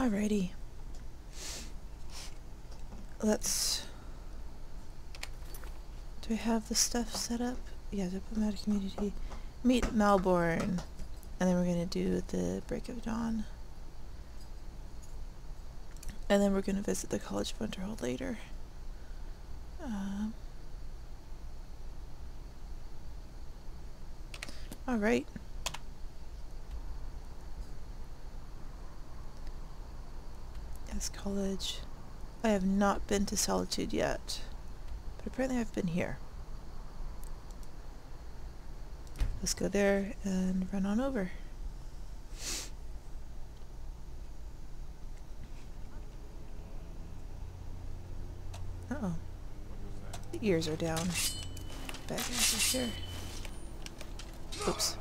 Alrighty. Let's... Do I have the stuff set up? Yeah, diplomatic community. Meet Malborn. And then we're gonna do the Break of Dawn. And then we're gonna visit the College of Winterhold later. Alright. Yes, college. I have not been to Solitude yet, but apparently I've been here. Let's go there and run on over. Uh-oh. The ears are down. Bad guys are here. Oops.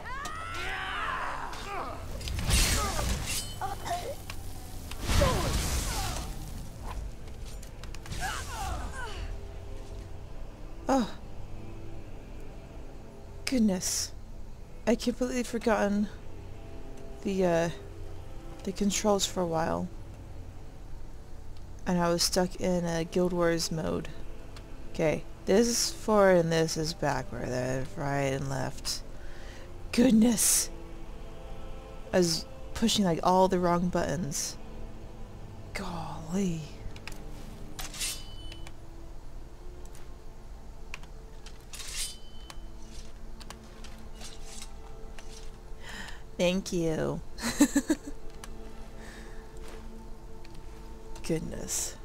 Oh. Goodness. I completely forgotten the controls for a while. And I was stuck in a Guild Wars mode. Okay, this is forward and this is backward, right and left. Goodness! I was pushing like all the wrong buttons. Golly. Thank you. Goodness.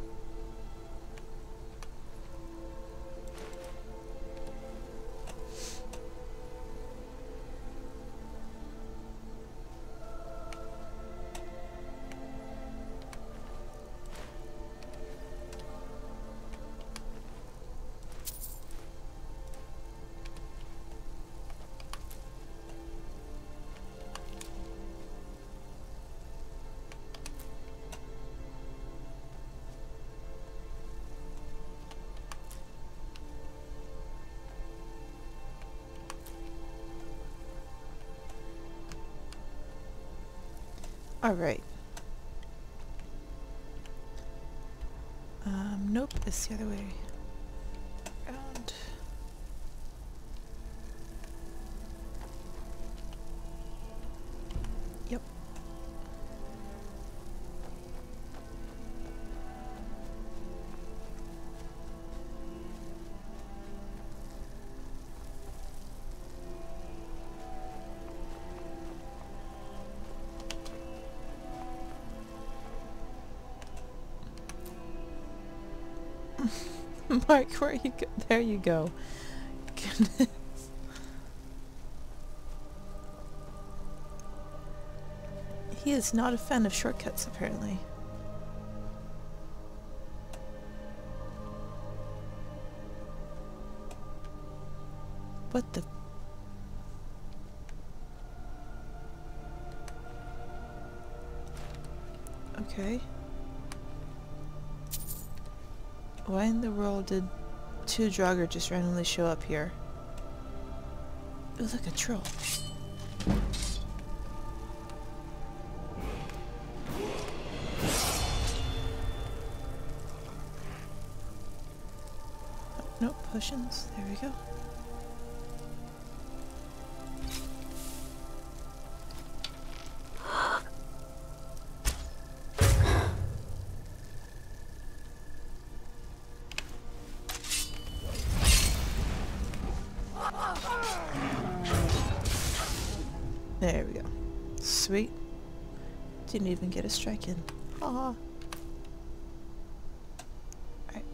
Alright. Nope, it's the other way around. Yep. Mark, where you go? There you go. Goodness. He is not a fan of shortcuts, apparently. What the... Okay. Why in the world did two Draugr just randomly show up here? Oh, look, a troll. Oh, nope, potions. There we go. There we go. Sweet. Didn't even get a strike in. Haha. Alright.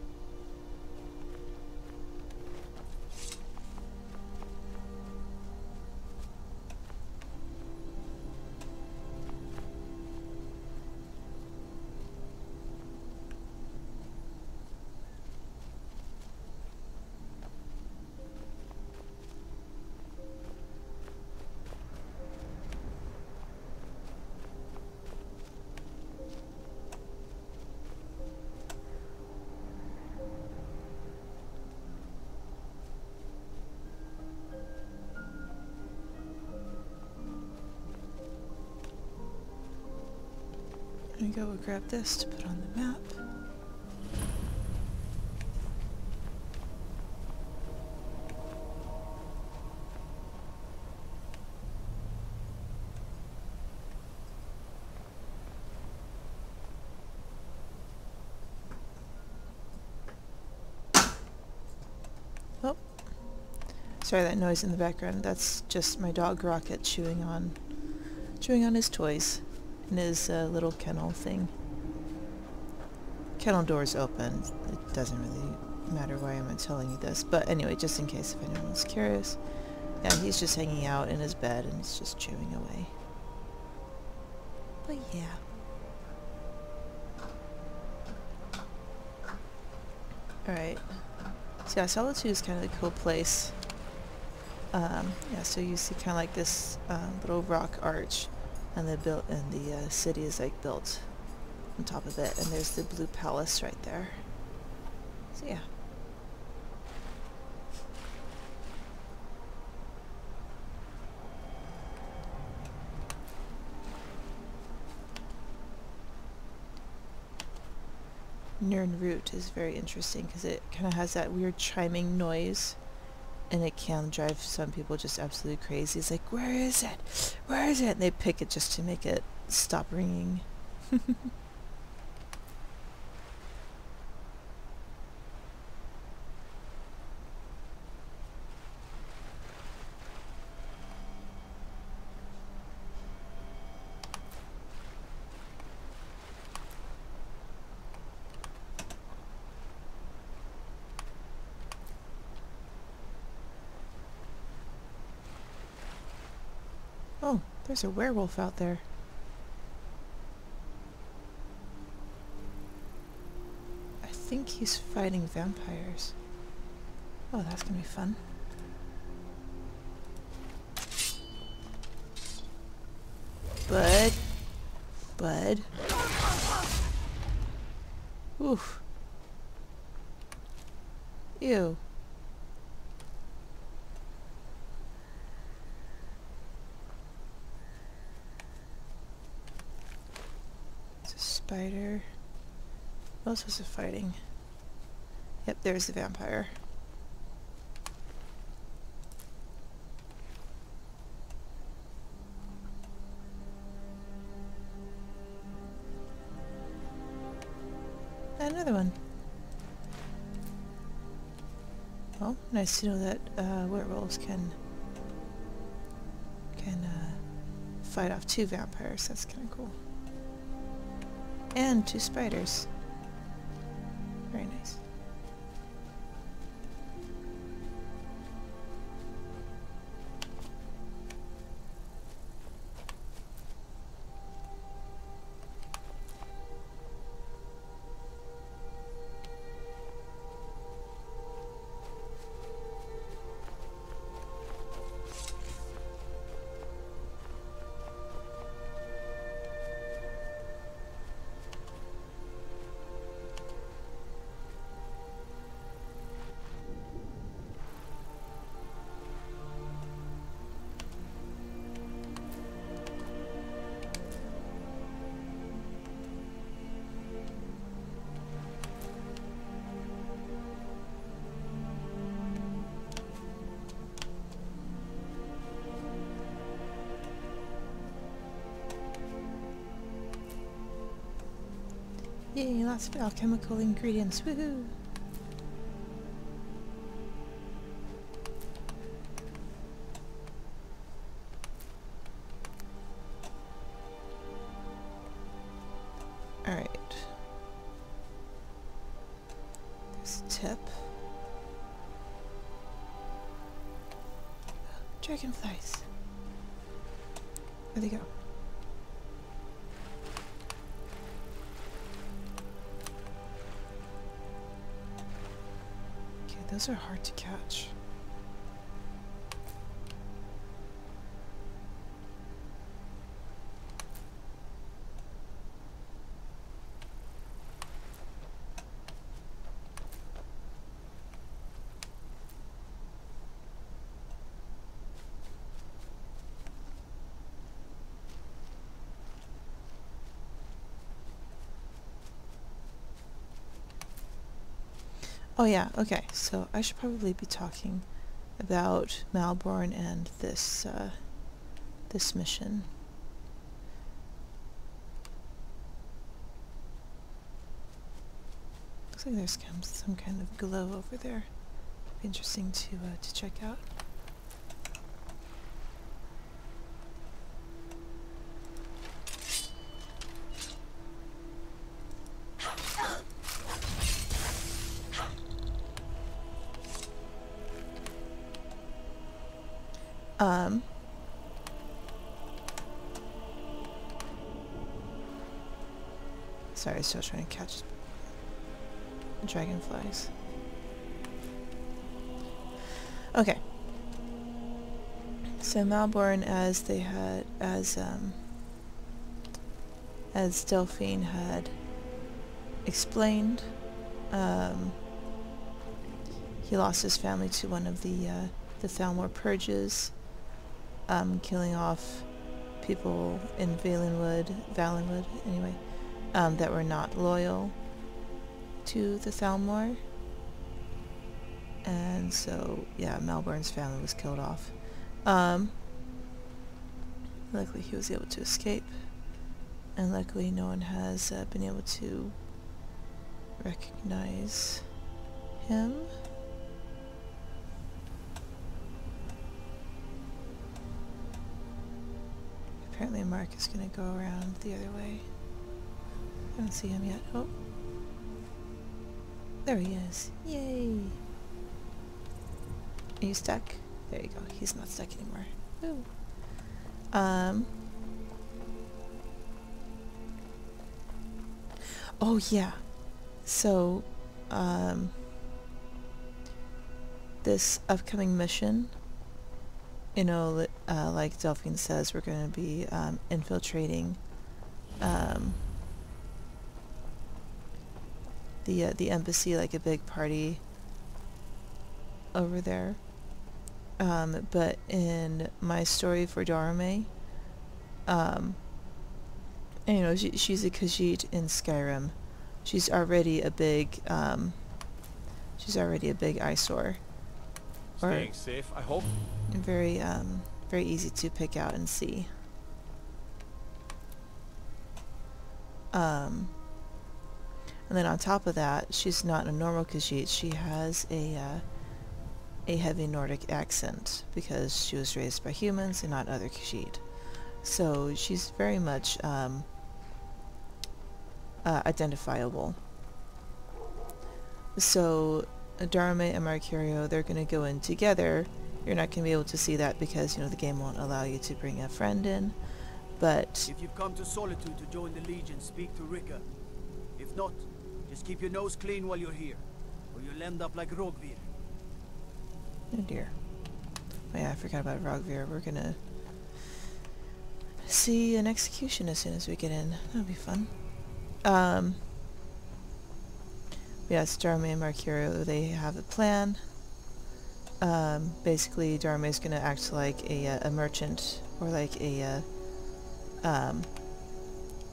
gonna go grab this to put on the map. Oh, sorry that noise in the background. That's just my dog Rocket chewing on his toys in his little kennel thing. Kennel door's open. It doesn't really matter why I'm telling you this, but anyway, just in case if anyone's curious. Yeah, he's just hanging out in his bed and he's just chewing away. But yeah. Alright. So yeah, Solitude is kind of a cool place. Yeah, so you see kind of like this little rock arch, and the city is like built on top of it, and there's the blue palace right there. So yeah. Nirnroot is very interesting because it kind of has that weird chiming noise, and it can drive some people just absolutely crazy. It's like, where is it? Where is it? And they pick it just to make it stop ringing. Oh, there's a werewolf out there. I think he's fighting vampires. Oh, that's gonna be fun. Bud. Oof. Ew. Spider. What else was it fighting? Yep, there's the vampire. And another one. Well, nice to know that werewolves can fight off 2 vampires. That's kind of cool. And 2 spiders. Very nice. Yay, lots of alchemical ingredients, woohoo! Alright. There's a tip. Dragonflies. Where'd they go? Those are hard to catch. Oh yeah, okay. So I should probably be talking about Malborn and this this mission. Looks like there's some kind of glow over there. Be interesting to check out. Sorry, still trying to catch dragonflies. Okay. So Malborn, as Delphine had explained, he lost his family to one of the Thalmor purges, killing off people in Valenwood, anyway, that were not loyal to the Thalmor. And so, yeah, Malborn's family was killed off. Luckily he was able to escape, and luckily no one has been able to recognize him. Apparently Mark is going to go around the other way. I don't see him yet. Oh. There he is. Yay! Are you stuck? There you go. He's not stuck anymore. Woo. Oh yeah. So, this upcoming mission, you know, like Delphine says, we're going to be infiltrating the embassy, like a big party over there. But in my story for Daro'Mei, and, you know, she's a Khajiit in Skyrim. She's already a big eyesore. Staying safe, I hope. Very very easy to pick out and see. And then on top of that, she's not a normal Khajiit. She has a heavy Nordic accent because she was raised by humans and not other Khajiit. So she's very much identifiable. So Daro'Mei and Marcurio, they're going to go in together. You're not going to be able to see that because, you know, the game won't allow you to bring a friend in. But if you've come to Solitude to join the Legion, speak to Rika. If not, just keep your nose clean while you're here, or you'll end up like Rogvir. Oh dear. Oh yeah, I forgot about Rogvir. We're gonna see an execution as soon as we get in. That'll be fun. Yes, Daro'Mei and Marcurio, they have a plan. Basically, Daro'Mei's gonna act like a merchant, or like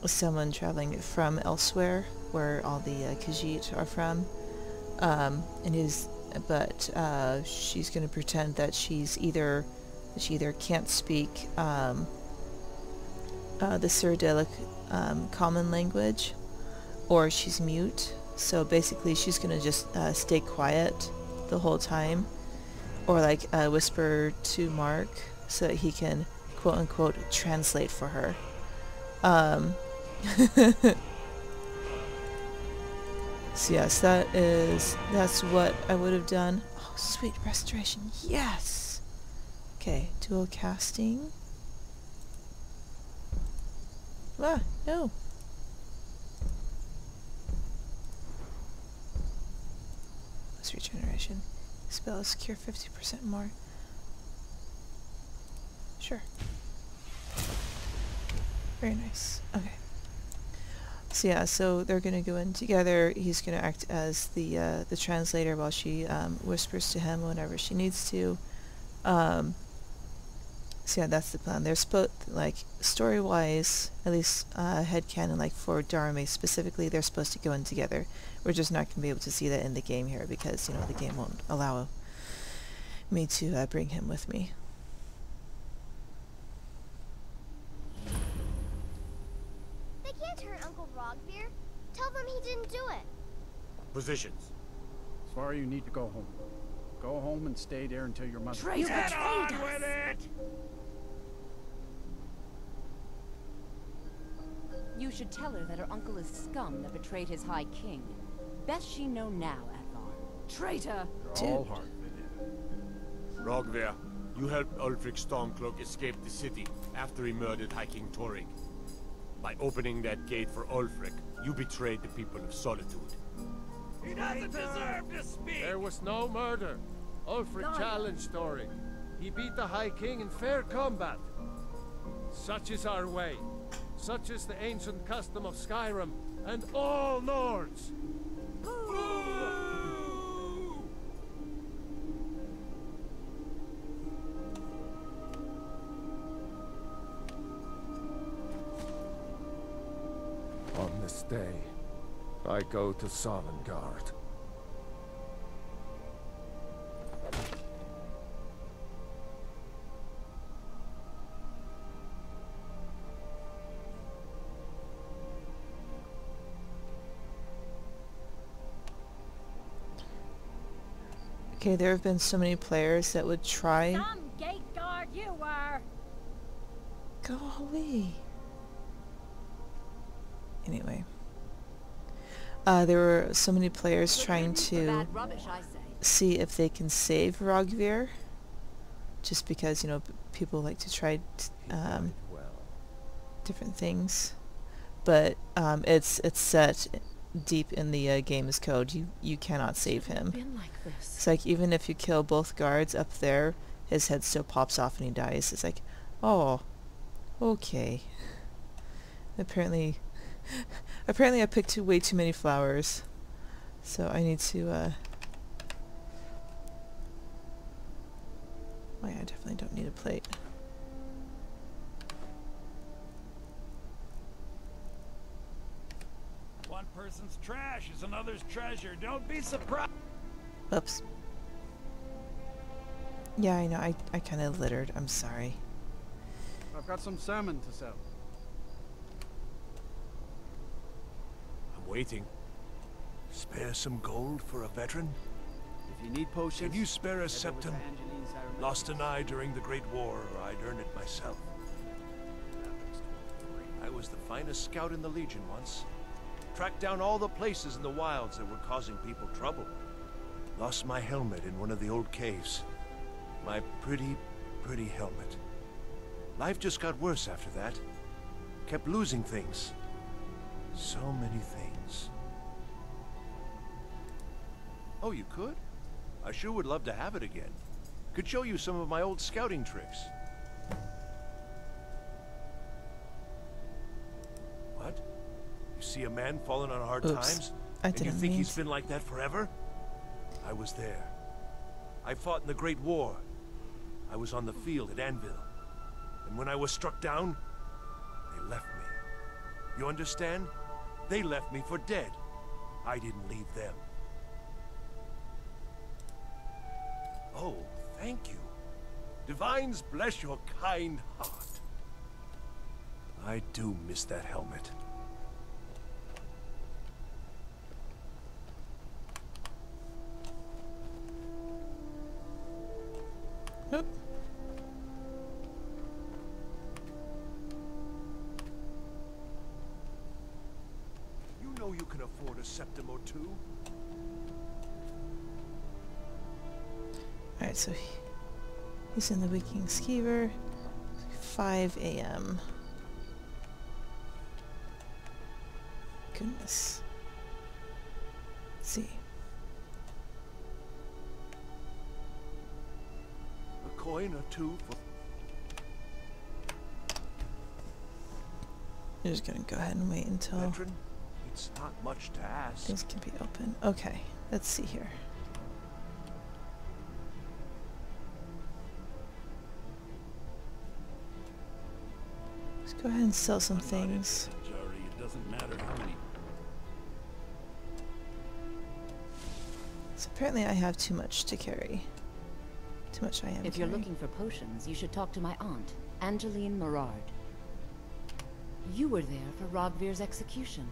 someone traveling from elsewhere, where all the Khajiit are from. She's gonna pretend that she either can't speak the Cyrodiilic common language, or she's mute. So basically she's gonna just stay quiet the whole time, or like whisper to Mark so that he can quote unquote translate for her. So yes, that's what I would have done. Oh, sweet restoration, yes! Okay, dual casting. Ah, no. Let's regeneration. Spells cure 50% more. Sure. Very nice. Okay. So yeah, so they're gonna go in together. He's gonna act as the translator while she whispers to him whenever she needs to. So yeah, that's the plan. They're supposed, like, story-wise, at least headcanon, like for Daro'Mei specifically, they're supposed to go in together. We're just not going to be able to see that in the game here because, you know, the game won't allow me to bring him with me. They can't hurt Uncle Rogbeer. Tell them he didn't do it. Positions. Sorry, you need to go home. Go home and stay there until your mother... Traitor! Get on with it! You should tell her that her uncle is scum that betrayed his High King. Best she know now, Advar. Traitor! You're all hard. Rogver, you helped Ulfric Storm Cloak escape the city after he murdered High King Torrig. By opening that gate for Ulfric, you betrayed the people of Solitude. He doesn't deserve to speak! There was no murder. Ulfric challenged Torrig. He beat the High King in fair combat. Such is our way. Such is the ancient custom of Skyrim and all Nords. On this day, I go to Sovngarde. Okay, there have been so many players that would try... Some gate guard you were! Go away. Anyway. There were so many players trying to Bad rubbish, I say. see if they can save Rogveir. Just because, you know, people like to try different things. But it's set deep in the game's code. You cannot save him. Been like this. It's like even if you kill both guards up there, his head still pops off and he dies. It's like, oh, okay. Apparently I picked way too many flowers. So I need to oh yeah, I definitely don't need a plate. One person's trash is another's treasure. Don't be surprised. Oops. Yeah, I know. I kind of littered. I'm sorry. I've got some salmon to sell. I'm waiting. Spare some gold for a veteran? If you need potions, Can you spare a head over to septum? Angeline's Iron Lost an eye during the Great War, or I'd earn it myself. I was the finest scout in the Legion once. Tracked down all the places in the wilds that were causing people trouble. Lost my helmet in one of the old caves. My pretty, pretty helmet. Life just got worse after that. Kept losing things. So many things. Oh, you could? I sure would love to have it again. Could show you some of my old scouting tricks. What? You see a man falling on hard Oops. times? I And you didn't think mean he's been like that forever? I was there. I fought in the Great War. I was on the field at Anvil. And when I was struck down, they left me. You understand? They left me for dead. I didn't leave them. Oh, thank you. Divines bless your kind heart. I do miss that helmet. Nope. You know you can afford a septum or two. Alright, so he's in the Waking Skeever. 5 a.m. Goodness. Let's see. A coin or two for... I'm just gonna go ahead and wait until Veteran, it's not much to ask. things can be open. Okay, let's see here. Go ahead and sell some things. Majority, it doesn't matter how many. So apparently I have too much to carry. Too much I am If you're carrying. looking for potions, you should talk to my aunt, Angeline Merard. You were there for Rogvir's execution.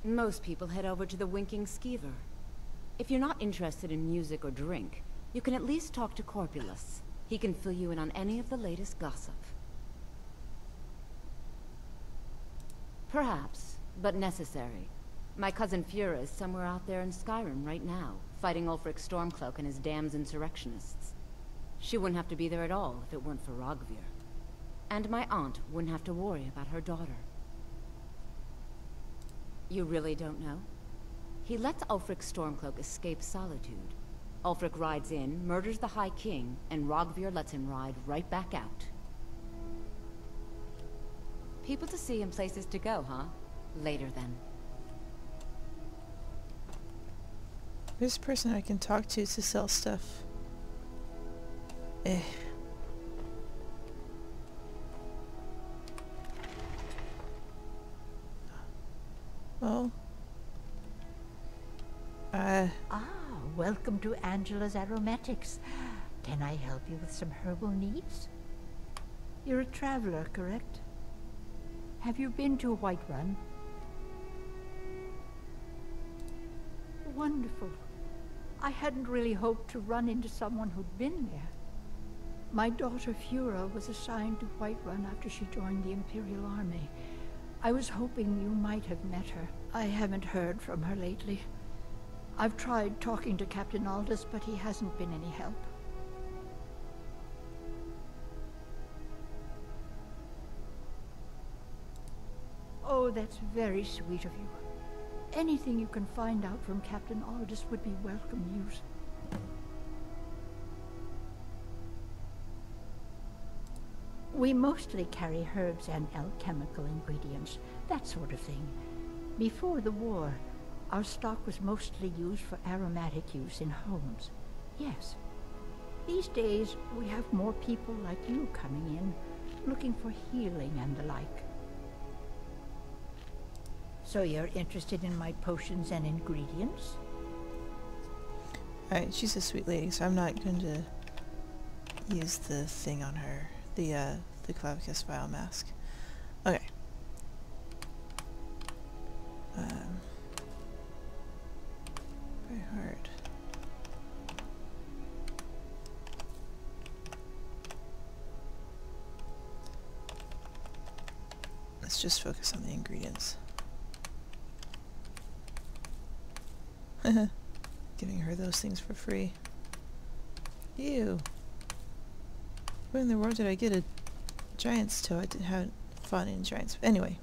Most people head over to the Winking Skeever. If you're not interested in music or drink, you can at least talk to Corpulus. He can fill you in on any of the latest gossip. Perhaps, but necessary. My cousin Fura is somewhere out there in Skyrim right now, fighting Ulfric Storm Cloak and his damned insurrectionists. She wouldn't have to be there at all if it weren't for Rogvir. And my aunt wouldn't have to worry about her daughter. You really don't know? He lets Ulfric Stormcloak escape Solitude. Ulfric rides in, murders the High King, and Rogvir lets him ride right back out. People to see and places to go, huh? Later then. There's a person I can talk to sell stuff. Eh. Well. Welcome to Angela's Aromatics. Can I help you with some herbal needs? You're a traveler, correct? Have you been to Whiterun? Wonderful. I hadn't really hoped to run into someone who'd been there. My daughter Fura was assigned to Whiterun after she joined the Imperial Army. I was hoping you might have met her. I haven't heard from her lately. I've tried talking to Captain Aldous, but he hasn't been any help. Oh, that's very sweet of you. Anything you can find out from Captain Aldous would be welcome news. We mostly carry herbs and alchemical ingredients, that sort of thing. Before the war, our stock was mostly used for aromatic use in homes. Yes. These days, we have more people like you coming in, looking for healing and the like. So you're interested in my potions and ingredients? Alright, she's a sweet lady, so I'm not going to use the thing on her. The Clavicus Vial Mask. Okay. Very hard. Let's just focus on the ingredients. Giving her those things for free. Ew. Where in the world did I get a giant's toe? I didn't have fun in giants. Anyway.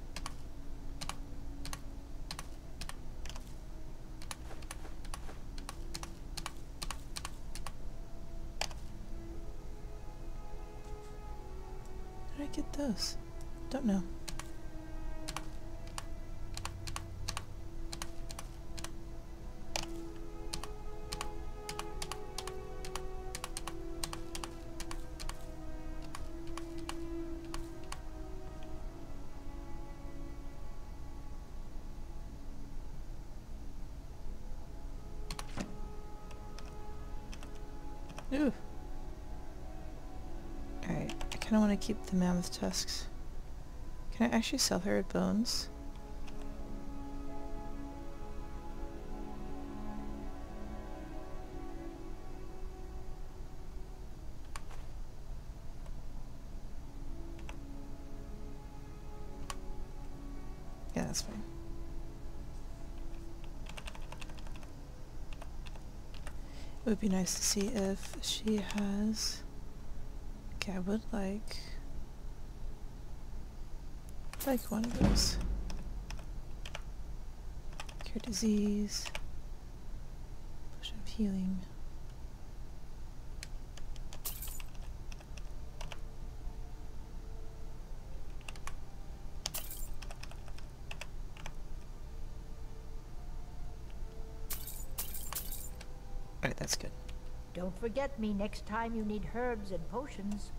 Where did I get those? Don't know. Ooh. Alright, I kinda wanna keep the mammoth tusks. Can I actually sell her bones? Yeah, that's fine. It would be nice to see if she has... Okay, I would like one of those. Cure disease. Potion of healing. Alright, that's good. Don't forget me next time you need herbs and potions.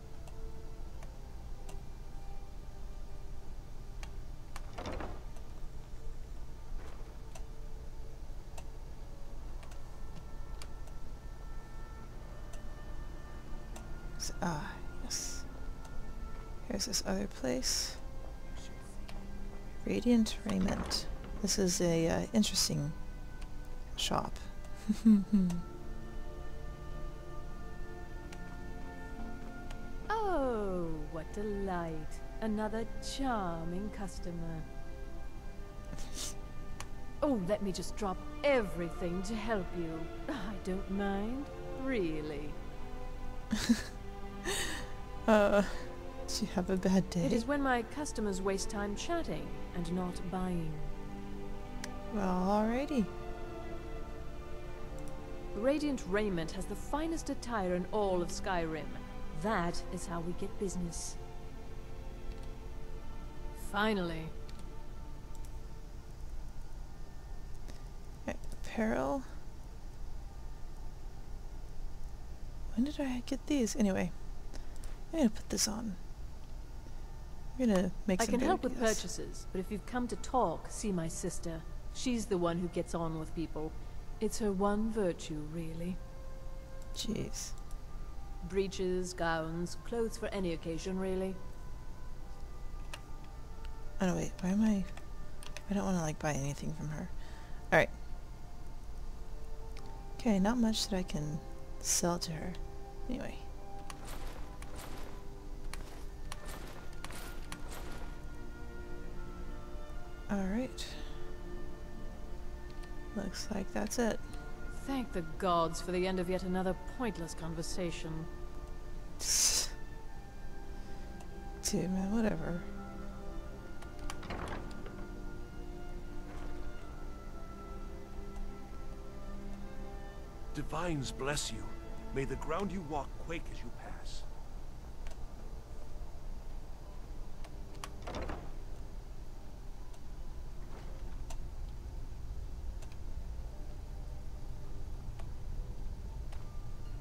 Yes. Here's this other place. Radiant Raiment. This is a interesting shop. Oh, what delight. Another charming customer. Oh, let me just drop everything to help you. I don't mind, really. Do you have a bad day? It is when my customers waste time chatting and not buying. Well, alrighty. Radiant Raiment has the finest attire in all of Skyrim. That is how we get business. Finally. Right, apparel. When did I get these? Anyway, I'm gonna put this on. I'm gonna make I some can help with deals. purchases, but if you've come to talk, see my sister. She's the one who gets on with people. It's her one virtue, really. Jeez. Breeches, gowns, clothes for any occasion, really. Oh no, wait, why am I don't want to like buy anything from her. Alright. Okay, not much that I can sell to her. Anyway. Alright. Looks like that's it. Thank the gods for the end of yet another pointless conversation. Dude, man, whatever. Divines bless you. May the ground you walk quake as you pass.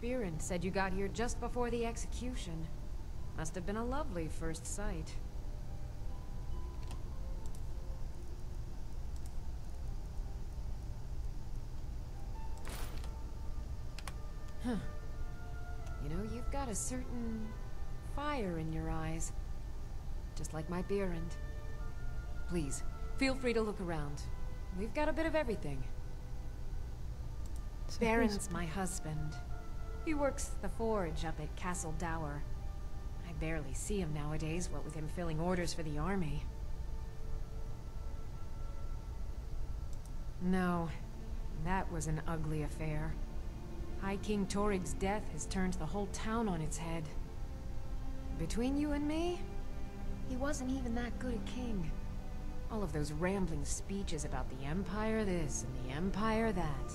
Biren said you got here just before the execution. Must have been a lovely first sight. Huh. You know, you've got a certain fire in your eyes. Just like my Biren. Please, feel free to look around. We've got a bit of everything. Baron's my husband. He works the forge up at Castle Dower. I barely see him nowadays, what with him filling orders for the army. No, that was an ugly affair. High King Torig's death has turned the whole town on its head. Between you and me, he wasn't even that good a king. All of those rambling speeches about the Empire this and the Empire that.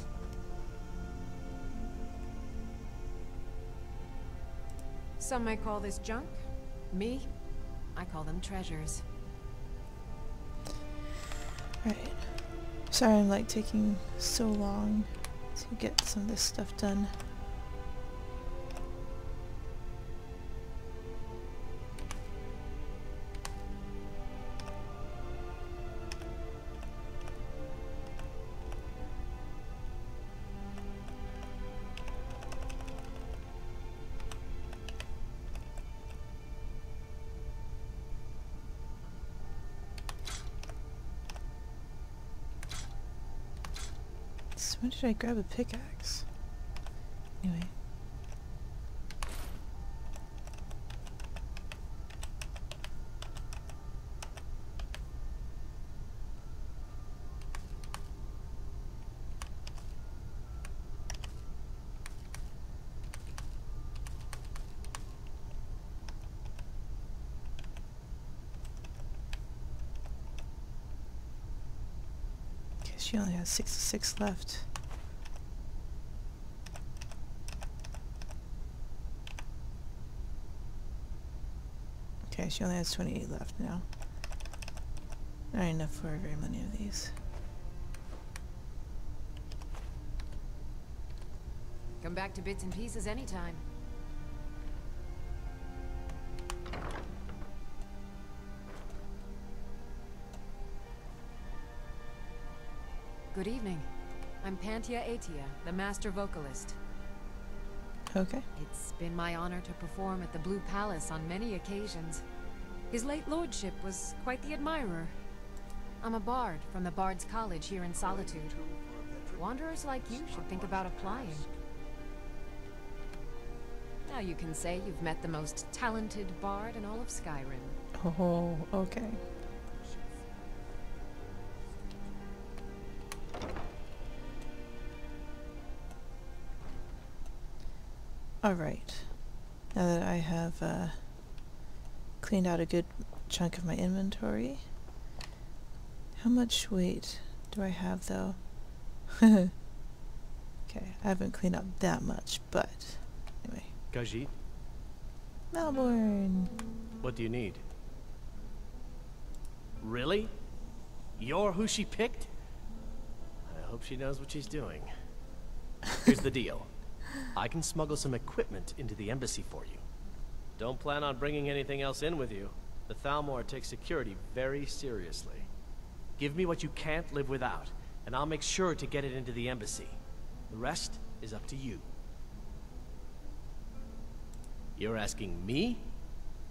Some might call this junk. Me, I call them treasures. Right. Sorry I'm like taking so long to get some of this stuff done. When did I grab a pickaxe? Anyway. Okay, she only has 66 left. Okay, she only has 28 left now. Not enough for very many of these. Come back to bits and pieces anytime. Good evening. I'm Pantia Atia, the master vocalist. Okay. It's been my honor to perform at the Blue Palace on many occasions. His late lordship was quite the admirer. I'm a bard from the Bard's College here in Solitude. Wanderers like you should think about applying. Now you can say you've met the most talented bard in all of Skyrim. Oh, okay. Alright. Now that I have cleaned out a good chunk of my inventory. How much weight do I have though? Okay, I haven't cleaned out that much, but anyway. Khajiit? Malborn! What do you need? Really? You're who she picked? I hope she knows what she's doing. Here's the deal. I can smuggle some equipment into the embassy for you. Don't plan on bringing anything else in with you. The Thalmor takes security very seriously. Give me what you can't live without, and I'll make sure to get it into the embassy. The rest is up to you. You're asking me?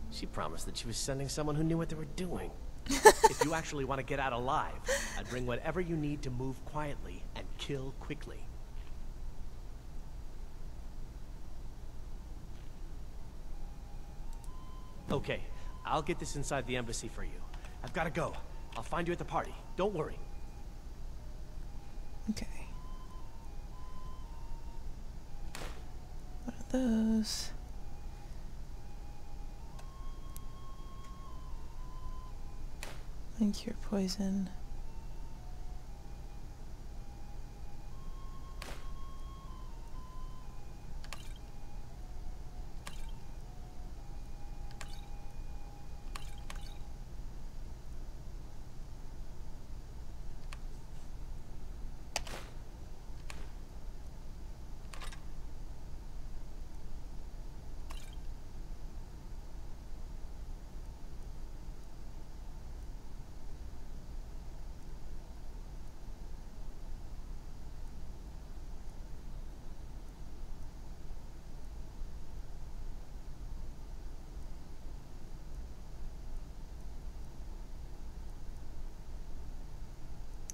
She promised that she was sending someone who knew what they were doing. If you actually want to get out alive, I'd bring whatever you need to move quietly and kill quickly. Okay, I'll get this inside the embassy for you. I've got to go. I'll find you at the party. Don't worry. Okay. What are those? And cure poison.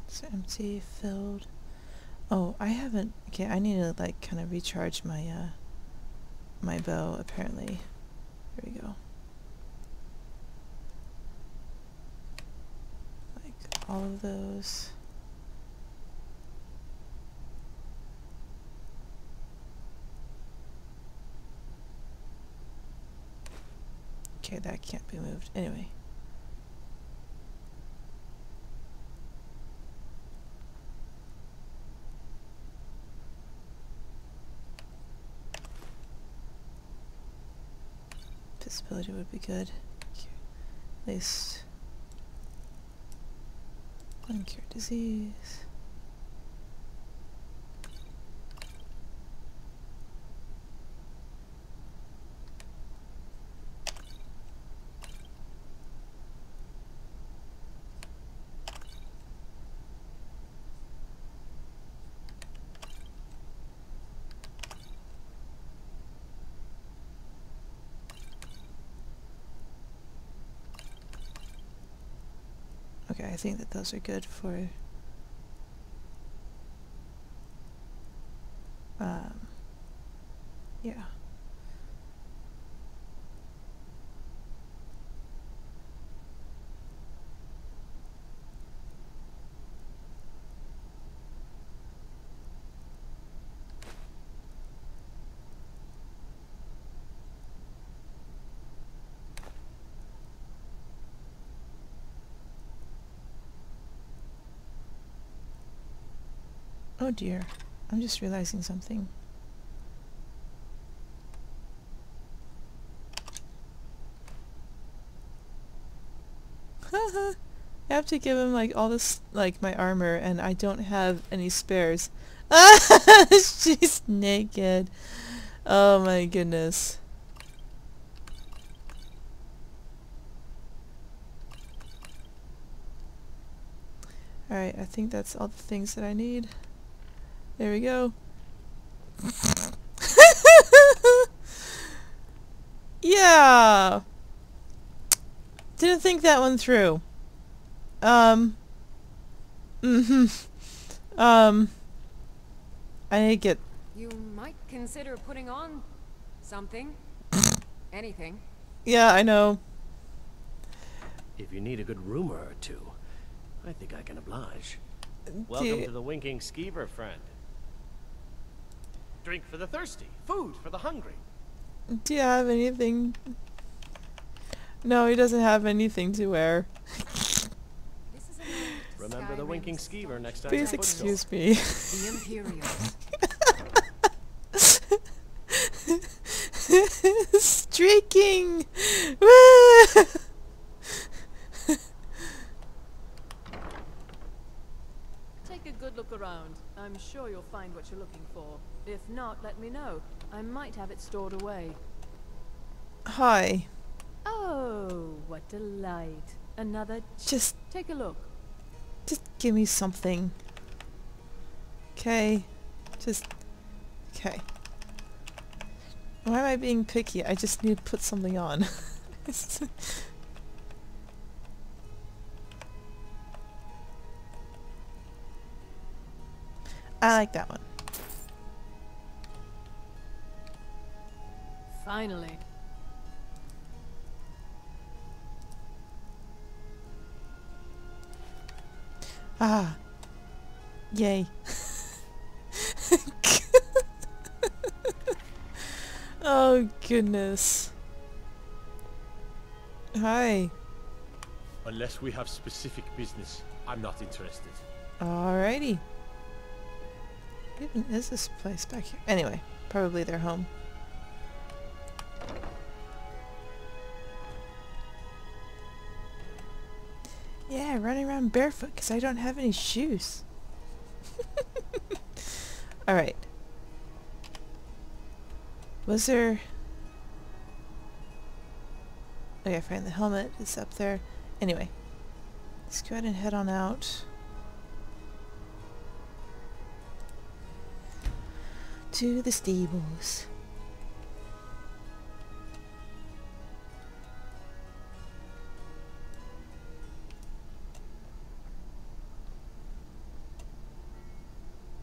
It's empty, filled. Oh, I haven't. Okay, I need to like kind of recharge my my bow. Apparently, there we go. Like all of those. Okay, that can't be moved. Anyway. Visibility would be good. At least uncure disease. Okay, I think that those are good for yeah. Oh dear, I'm just realizing something. I have to give him like all this, like my armor, and I don't have any spares. She's naked. Oh my goodness. Alright, I think that's all the things that I need. There we go. Yeah! Didn't think that one through. I need to get... You might consider putting on something. Anything. Yeah, I know. If you need a good rumor or two, I think I can oblige. Welcome to the Winking Skeever, friend. Drink for the thirsty, food for the hungry. Do you have anything? No, he doesn't have anything to wear. Remember the Winking Skeever next time. Please excuse me. The Imperials. Streaking! Woo! Take a good look around. I'm sure you'll find what you're looking for. If not, let me know. I might have it stored away. Hi. Oh, what delight. Another... Just... Take a look. Just give me something. Okay. Just... Okay. Why am I being picky? I just need to put something on. I like that one. Finally. Ah. Yay. Oh goodness. Hi. Unless we have specific business, I'm not interested. Alrighty. What even is this place back here? Anyway, probably their home. Yeah, running around barefoot because I don't have any shoes. Alright. Was there... Okay, find the helmet. It's up there. Anyway. Let's go ahead and head on out. To the stables.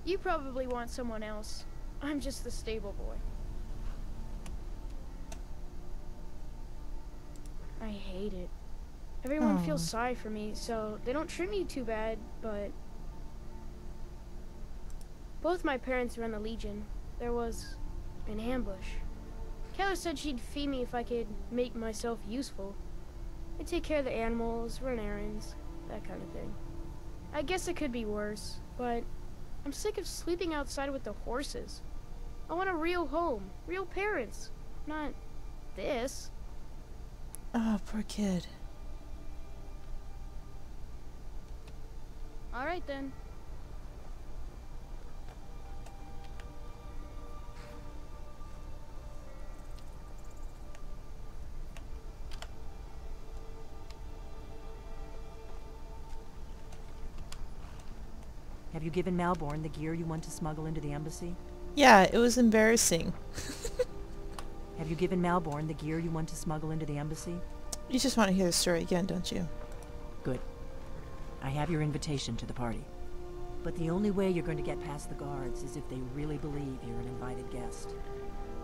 You probably want someone else. I'm just the stable boy. I hate it. Everyone feels sorry for me, so they don't treat me too bad, but... Both my parents were in the Legion. There was an ambush. Keller said she'd feed me if I could make myself useful. I'd take care of the animals, run errands, that kind of thing. I guess it could be worse, but I'm sick of sleeping outside with the horses. I want a real home, real parents, not this. Oh, poor kid. All right then. Have you given Malborn the gear you want to smuggle into the embassy? Yeah, it was embarrassing. Have you given Malborn the gear you want to smuggle into the embassy? You just want to hear the story again, don't you? Good. I have your invitation to the party. But the only way you're going to get past the guards is if they really believe you're an invited guest.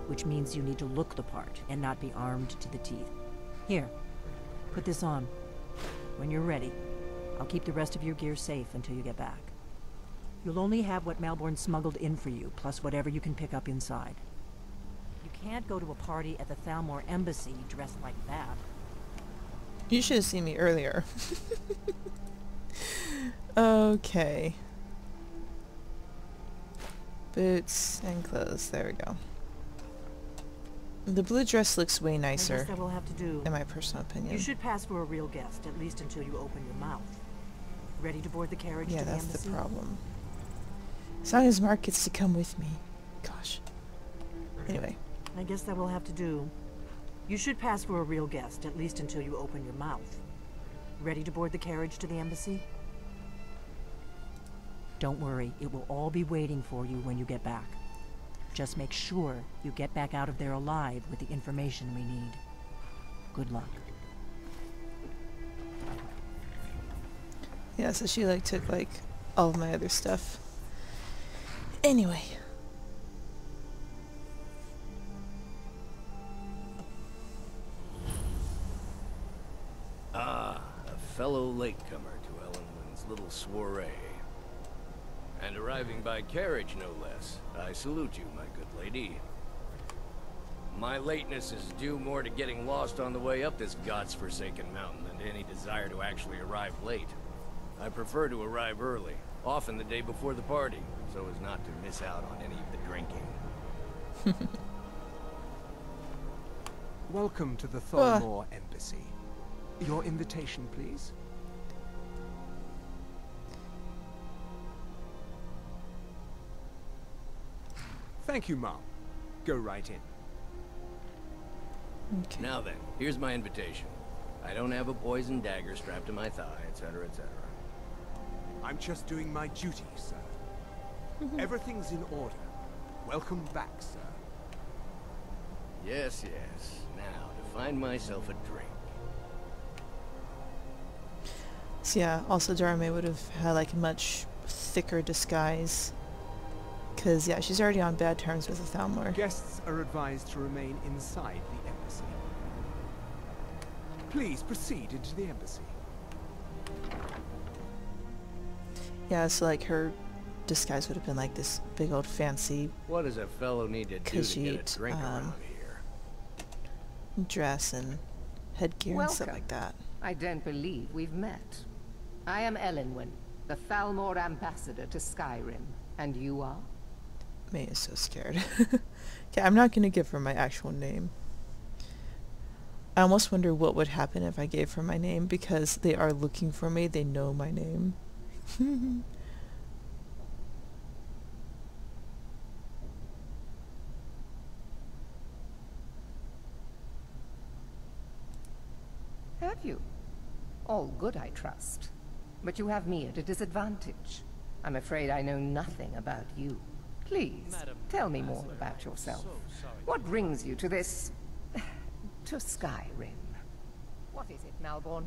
Which means you need to look the part and not be armed to the teeth. Here, put this on. When you're ready, I'll keep the rest of your gear safe until you get back. You'll only have what Malborn smuggled in for you, plus whatever you can pick up inside. You can't go to a party at the Thalmor embassy dressed like that. You should have seen me earlier. Okay. Boots and clothes. There we go. The blue dress looks way nicer. I guess that will have to do. In my personal opinion. You should pass for a real guest, at least until you open your mouth. Ready to board the carriage to the embassy? Yeah, that's the problem. As long as Mark gets to come with me. Gosh. Anyway. I guess that will have to do. You should pass for a real guest, at least until you open your mouth. Ready to board the carriage to the embassy? Don't worry, it will all be waiting for you when you get back. Just make sure you get back out of there alive with the information we need. Good luck. Yeah, so she like took like all of my other stuff. Anyway. Ah, a fellow latecomer to Elenwen's little soiree. And arriving by carriage, no less. I salute you, my good lady. My lateness is due more to getting lost on the way up this god's-forsaken mountain than to any desire to actually arrive late. I prefer to arrive early, often the day before the party, so as not to miss out on any of the drinking. Welcome to the Thalmor Embassy. Your invitation, please. Thank you, Mom. Go right in. Okay. Now then, here's my invitation. I don't have a poisoned dagger strapped to my thigh, etc., etc. I'm just doing my duty, sir. Everything's in order. Welcome back, sir. Yes, yes. Now, to find myself a drink. So yeah, also Daro'Mei would have had like a much thicker disguise. Because, yeah, she's already on bad terms with the Thalmor. Guests are advised to remain inside the embassy. Please proceed into the embassy. Yeah, so like her disguise would have been like this big old fancy What does a fellow need to do to get a drink around here? Dress and headgear and stuff like that. I don't believe we've met. I am Elenwen, the Thalmor ambassador to Skyrim. And you are? May is so scared. Okay, I'm not gonna give her my actual name. I almost wonder what would happen if I gave her my name, because they are looking for me, they know my name. Have you? All good, I trust. But you have me at a disadvantage. I'm afraid I know nothing about you. Please, tell me more about yourself. What brings you to this... to Skyrim? What is it, Malborn?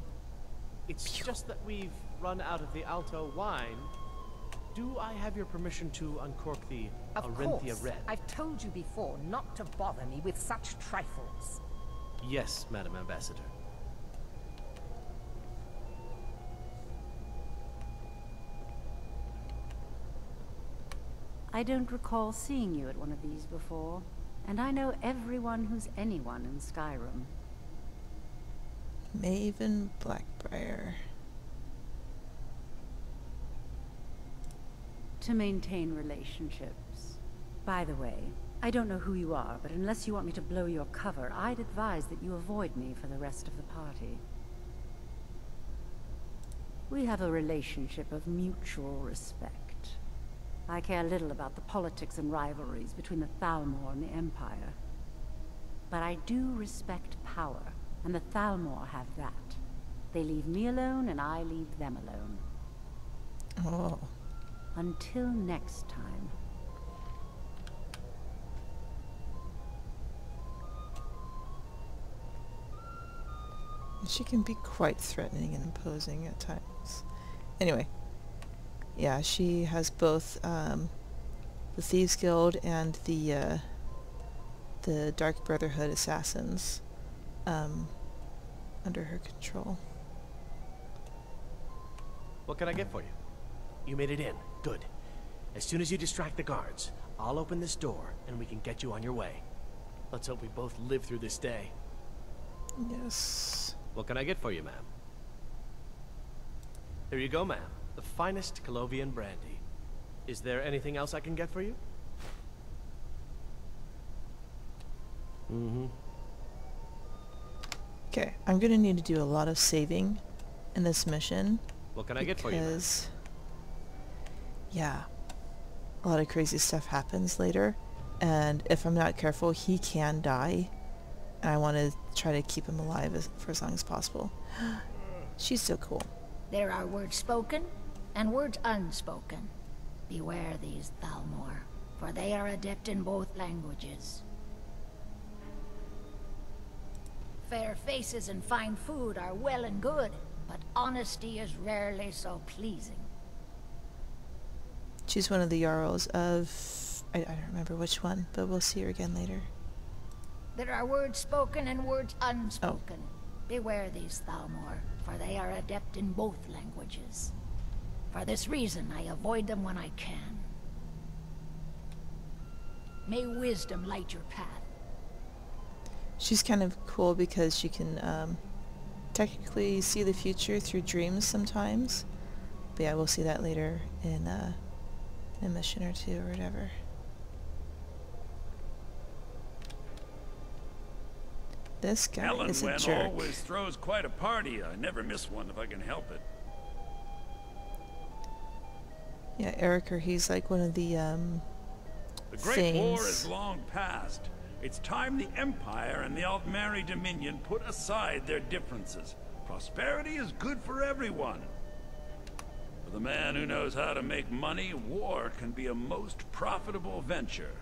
It's just that we've run out of the Alto wine. Do I have your permission to uncork the Arinthia Red? I've told you before not to bother me with such trifles. Yes, Madam Ambassador. I don't recall seeing you at one of these before, and I know everyone who's anyone in Skyrim. Maven Blackbriar. To maintain relationships. By the way, I don't know who you are, but unless you want me to blow your cover, I'd advise that you avoid me for the rest of the party. We have a relationship of mutual respect. I care little about the politics and rivalries between the Thalmor and the Empire. But I do respect power, and the Thalmor have that. They leave me alone, and I leave them alone. Oh. Until next time. She can be quite threatening and imposing at times. Anyway. Yeah, she has both the Thieves Guild and the Dark Brotherhood assassins under her control. What can I get for you? You made it in. Good. As soon as you distract the guards, I'll open this door and we can get you on your way. Let's hope we both live through this day. Yes. What can I get for you, ma'am? Here you go, ma'am. The finest Colovian brandy. Is there anything else I can get for you? Okay, I'm gonna need to do a lot of saving in this mission. What can I get for you, ma'am? Yeah. a lot of crazy stuff happens later, and if I'm not careful, he can die, and I want to try to keep him alive for as long as possible. She's so cool. There are words spoken and words unspoken. Beware these, Thalmor, for they are adept in both languages. Fair faces and fine food are well and good, but honesty is rarely so pleasing. She's one of the Jarls of... I don't remember which one, but we'll see her again later. There are words spoken and words unspoken. Beware these, Thalmor, for they are adept in both languages. For this reason, I avoid them when I can. May wisdom light your path. She's kind of cool because she can technically see the future through dreams sometimes. But yeah, we'll see that later in a mission or two or whatever. This guy is a jerk. Elenwen always throws quite a party. I never miss one if I can help it. Yeah, Eriker, he's like one of the Great War is long past. It's time the Empire and the Altmeri Dominion put aside their differences. Prosperity is good for everyone. For the man who knows how to make money, war can be a most profitable venture.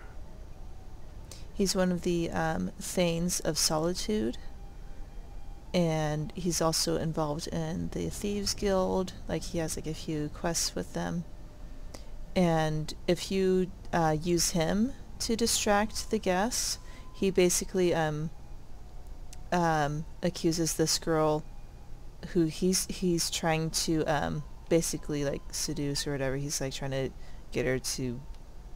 He's one of the Thanes of Solitude, and he's also involved in the Thieves Guild. Like, he has like a few quests with them. And if you use him to distract the guests, he basically accuses this girl who he's trying to basically like seduce or whatever. He's like trying to get her to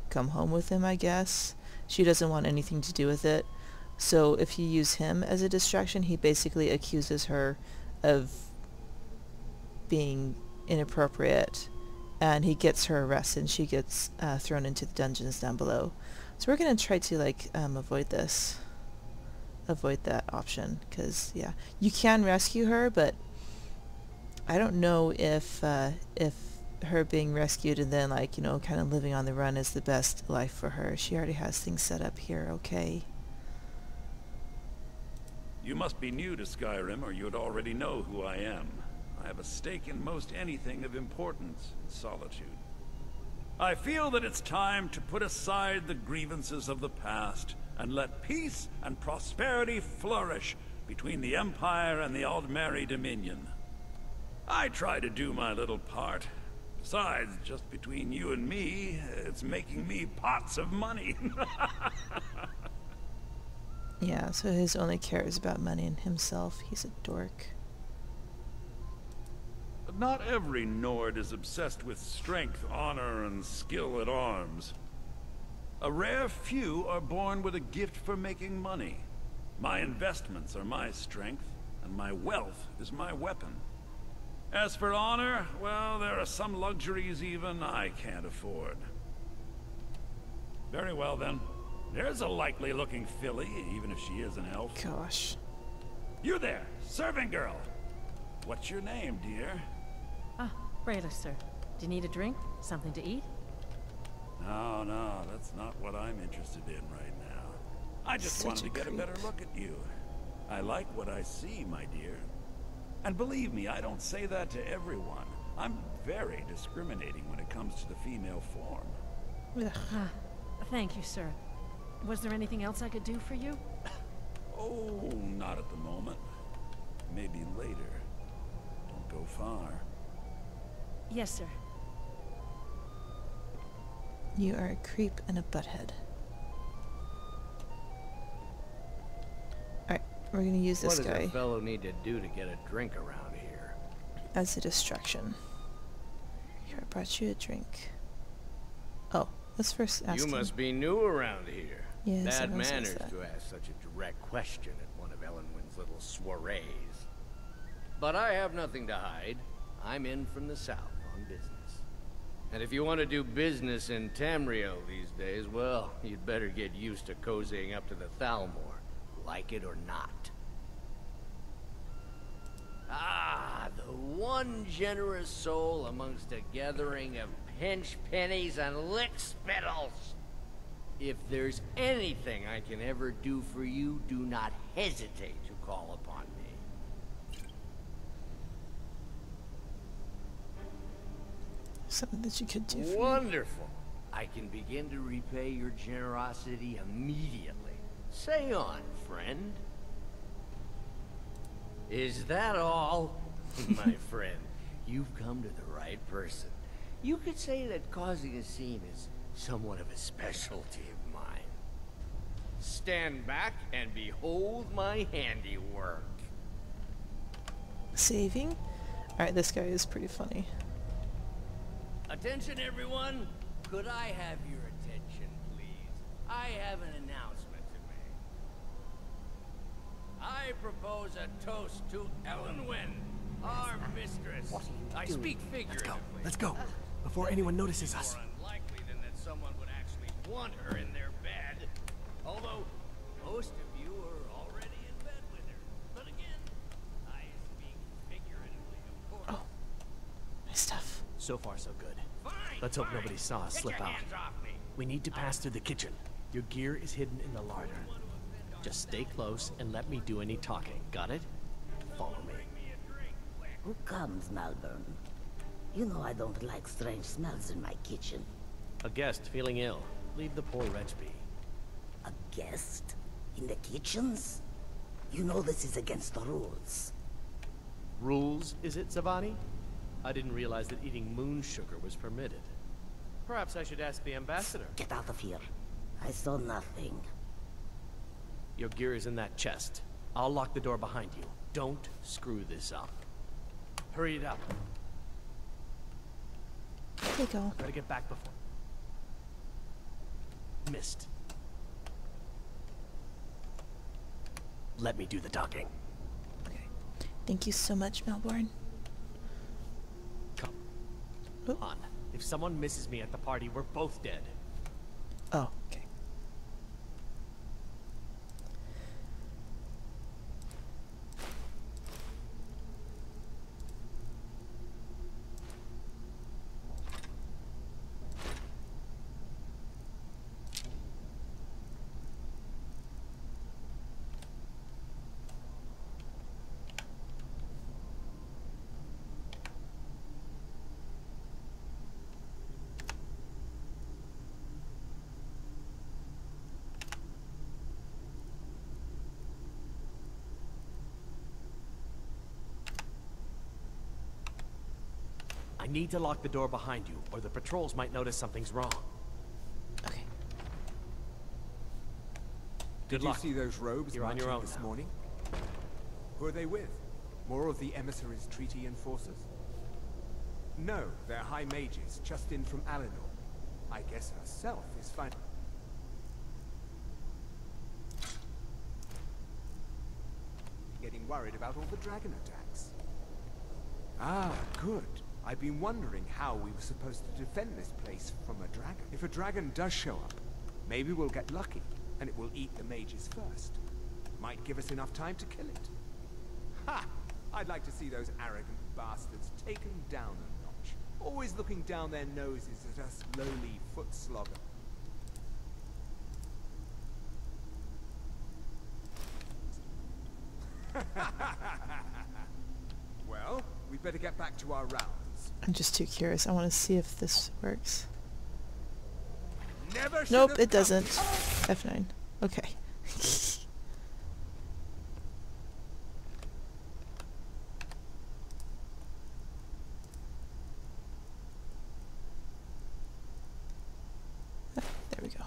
come home with him, I guess. She doesn't want anything to do with it. So if you use him as a distraction, he basically accuses her of being inappropriate, and he gets her arrested, and she gets thrown into the dungeons down below. So we're going to try to like avoid that option, because yeah, you can rescue her, but I don't know if her being rescued and then, like, you know, kind of living on the run is the best life for her. She already has things set up here, okay? You must be new to Skyrim, or you'd already know who I am. I have a stake in most anything of importance in Solitude. I feel that it's time to put aside the grievances of the past and let peace and prosperity flourish between the Empire and the Altmeri Dominion. I try to do my little part. Besides, just between you and me, it's making me pots of money. Yeah, so his only care is about money and himself. He's a dork. But not every Nord is obsessed with strength, honor, and skill at arms. A rare few are born with a gift for making money. My investments are my strength, and my wealth is my weapon. As for honor, well, there are some luxuries even I can't afford. Very well, then. There's a likely-looking filly, even if she is an elf. Gosh. You there, serving girl. What's your name, dear? Ah, Rayla, sir. Do you need a drink? Something to eat? No, that's not what I'm interested in right now. I just wanted to get a better look at you. I like what I see, my dear. And believe me, I don't say that to everyone. I'm very discriminating when it comes to the female form. Thank you, sir. Was there anything else I could do for you? Oh, not at the moment. Maybe later. Don't go far. Yes, sir. You are a creep and a butthead. Alright, we're gonna use this guy. What does a fellow need to do to get a drink around here? As a distraction. Here, I brought you a drink. Oh, let's first ask him. You must be new around here. Yes, Bad everyone says manners that. to ask such a direct question at one of Elenwen's little soirees. But I have nothing to hide. I'm in from the south on business. And if you want to do business in Tamriel these days, well, you'd better get used to cozying up to the Thalmor, like it or not. Ah, the one generous soul amongst a gathering of pinch pennies and lick spittles. If there's anything I can ever do for you, do not hesitate to call upon me. Something that you could do for me. Wonderful. I can begin to repay your generosity immediately. Say on, friend. Is that all? My friend, you've come to the right person. You could say that causing a scene is somewhat of a specialty of mine. Stand back and behold my handiwork. Saving? Alright, this guy is pretty funny. Attention, everyone. Could I have your attention, please? I have an announcement to make. I propose a toast to Elenwen, our mistress. I speak figuratively. Let's go. Before anyone notices us. More unlikely than that someone would actually want her in their bed. Although, most of you are already in bed with her. But again, I speak figuratively, of course. Oh. My stuff. So far, so good. Fine, Let's hope fine. nobody saw us Get slip your out. hands off me. We need to pass through the kitchen. Your gear is hidden in the larder. Just stay close and let me do any talking. Got it? Follow me. Who comes, Malborn? You know I don't like strange smells in my kitchen. A guest feeling ill. Leave the poor wretch be. A guest? In the kitchens? You know this is against the rules. Rules, is it, Zavani? I didn't realize that eating moon sugar was permitted. Perhaps I should ask the ambassador. Get out of here. I saw nothing. Your gear is in that chest. I'll lock the door behind you. Don't screw this up. Hurry it up. There you go. Better get back before. Missed. Let me do the talking. Okay. Thank you so much, Malborn. Come on. If someone misses me at the party, we're both dead. Oh, okay. I need to lock the door behind you, or the patrols might notice something's wrong. Okay. Good Did luck. you see those robes You're on your marching own this now. morning? Who are they with? More of the emissaries' treaty enforcers? No, they're high mages, just in from Alinor. I guess herself is fine. Getting worried about all the dragon attacks. Ah, good. I've been wondering how we were supposed to defend this place from a dragon. If a dragon does show up, maybe we'll get lucky, and it will eat the mages first. Might give us enough time to kill it. Ha! I'd like to see those arrogant bastards taken down a notch. Always looking down their noses at us lowly foot slogger. Well, we better get back to our rounds. I'm just too curious. I want to see if this works. Never Nope, it doesn't. F9. Okay. There we go.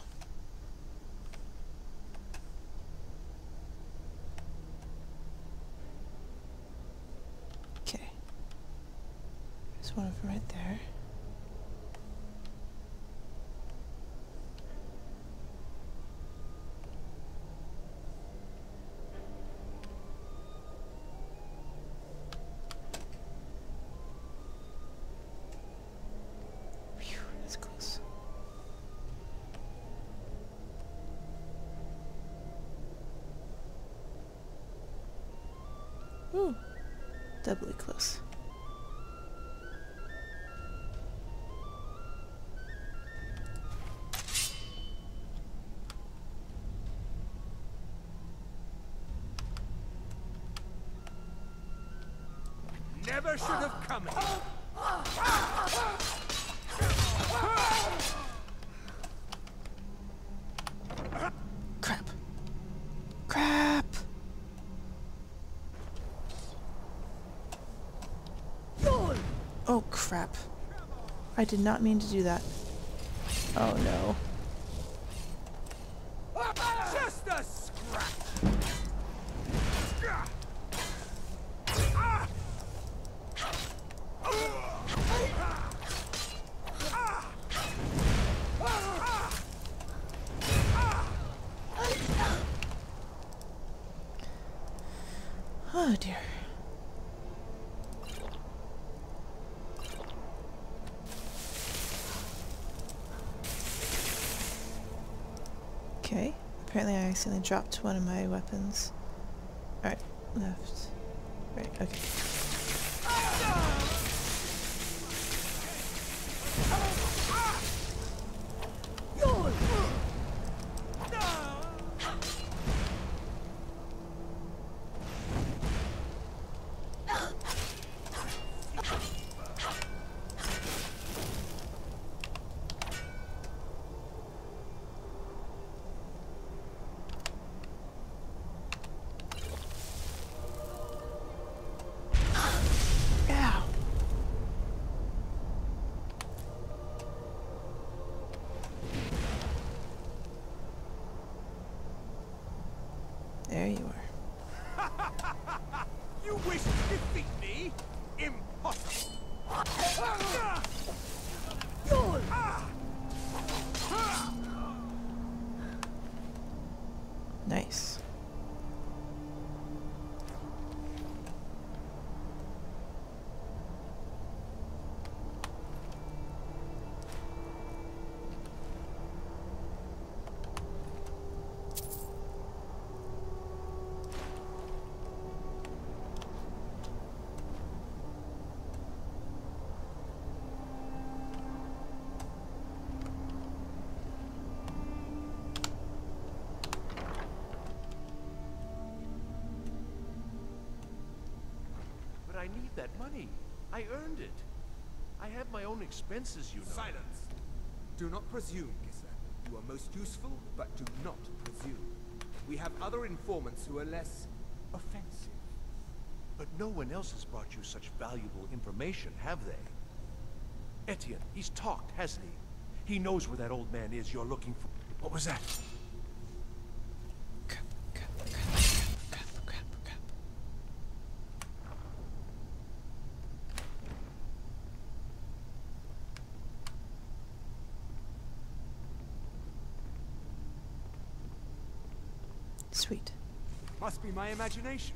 Okay. There's one of them right there. Phew, that's close. Ooh, doubly close. never should have come here. Crap. Crap! Oh crap. I did not mean to do that. Oh no. Just a scrap. Oh dear. Okay, apparently I accidentally dropped one of my weapons. Alright, left. Right, okay. There you are. You wish to defeat me? Impossible. Nice. But I need that money. I earned it. I have my own expenses, you know. Silence. Do not presume, Gisler. You are most useful, but do not presume. We have other informants who are less offensive. But no one else has brought you such valuable information, have they? Etienne, he's talked, hasn't he? He knows where that old man is you're looking for. What was that? Sweet. Must be my imagination.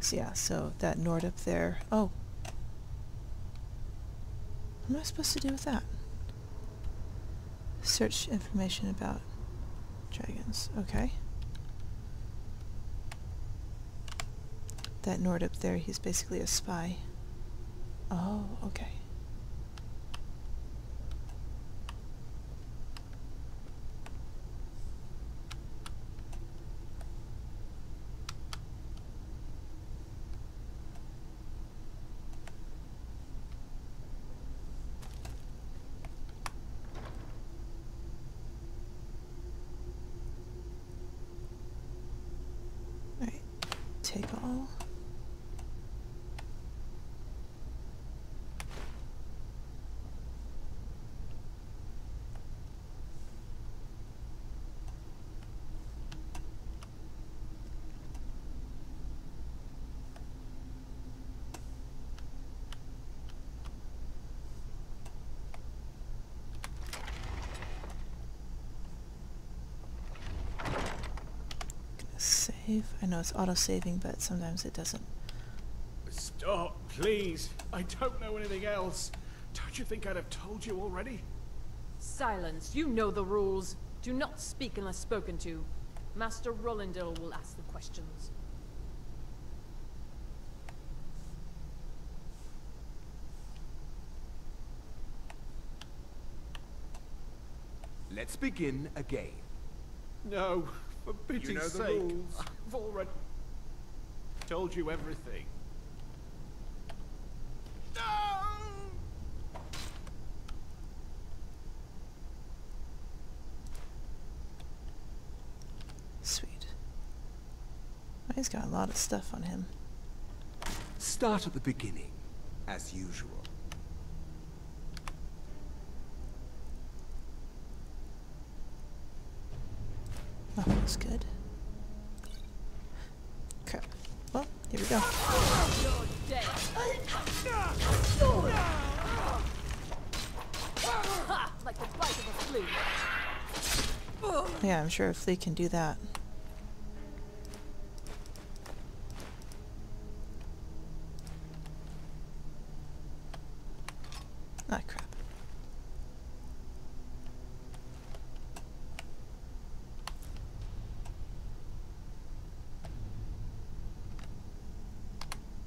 So yeah, so that Nord up there. Oh. What am I supposed to do with that? Search information about dragons. Okay. That Nord up there, he's basically a spy. Oh, okay. Take all. Save. I know it's auto-saving, but sometimes it doesn't. Stop, please. I don't know anything else. Don't you think I'd have told you already? Silence. You know the rules. Do not speak unless spoken to. Master Rollindale will ask the questions. Let's begin again. No, for pity's You know the sake. rules. I've already told you everything. Sweet. He's got a lot of stuff on him. Start at the beginning, as usual. Oh, that's good. Crap. Well, here we go. You're dead. Ha! Like the bite of a flea. Yeah, I'm sure a flea can do that. Ah, crap.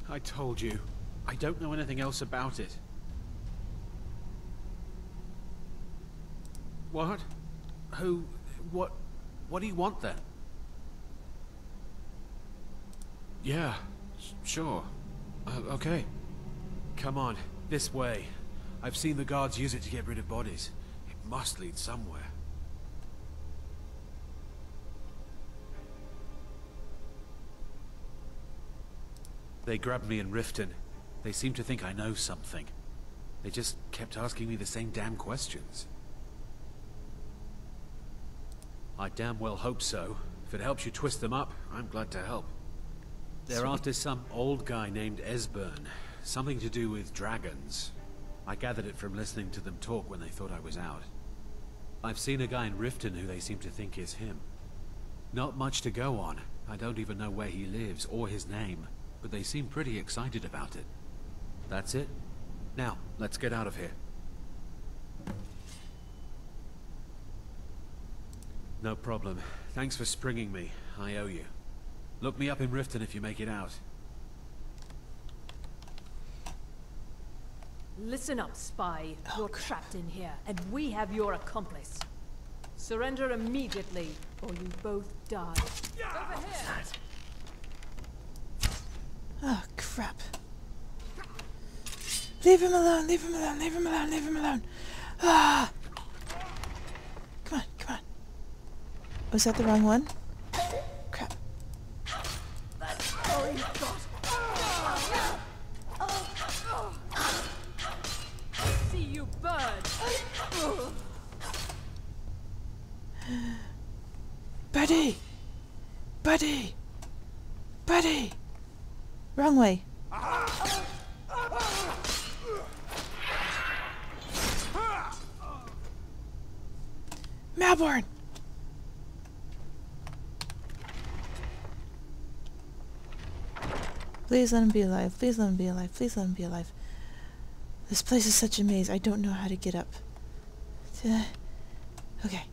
I told you. I don't know anything else about it. What? Who? What do you want then? Yeah, sure. Okay. Come on, this way. I've seen the guards use it to get rid of bodies. It must lead somewhere. They grabbed me in Riften. They seem to think I know something. They just kept asking me the same damn questions. I damn well hope so. If it helps you twist them up, I'm glad to help. They're after some old guy named Esbern. Something to do with dragons. I gathered it from listening to them talk when they thought I was out. I've seen a guy in Riften who they seem to think is him. Not much to go on. I don't even know where he lives or his name, but they seem pretty excited about it. That's it. Now, let's get out of here. No problem. Thanks for springing me. I owe you. Look me up in Riften if you make it out. Listen up, spy. You're trapped in here, and we have your accomplice. Surrender immediately, or you both die. Over here! Oh, crap. Leave him alone, leave him alone, leave him alone, leave him alone. Ah! Come on, come on. Was that the wrong one? Crap. That's all you got. See you burn. Buddy! Buddy! Buddy! Wrong way. Malborn! Please let him be alive. Please let him be alive. Please let him be alive. This place is such a maze. I don't know how to get up. Okay.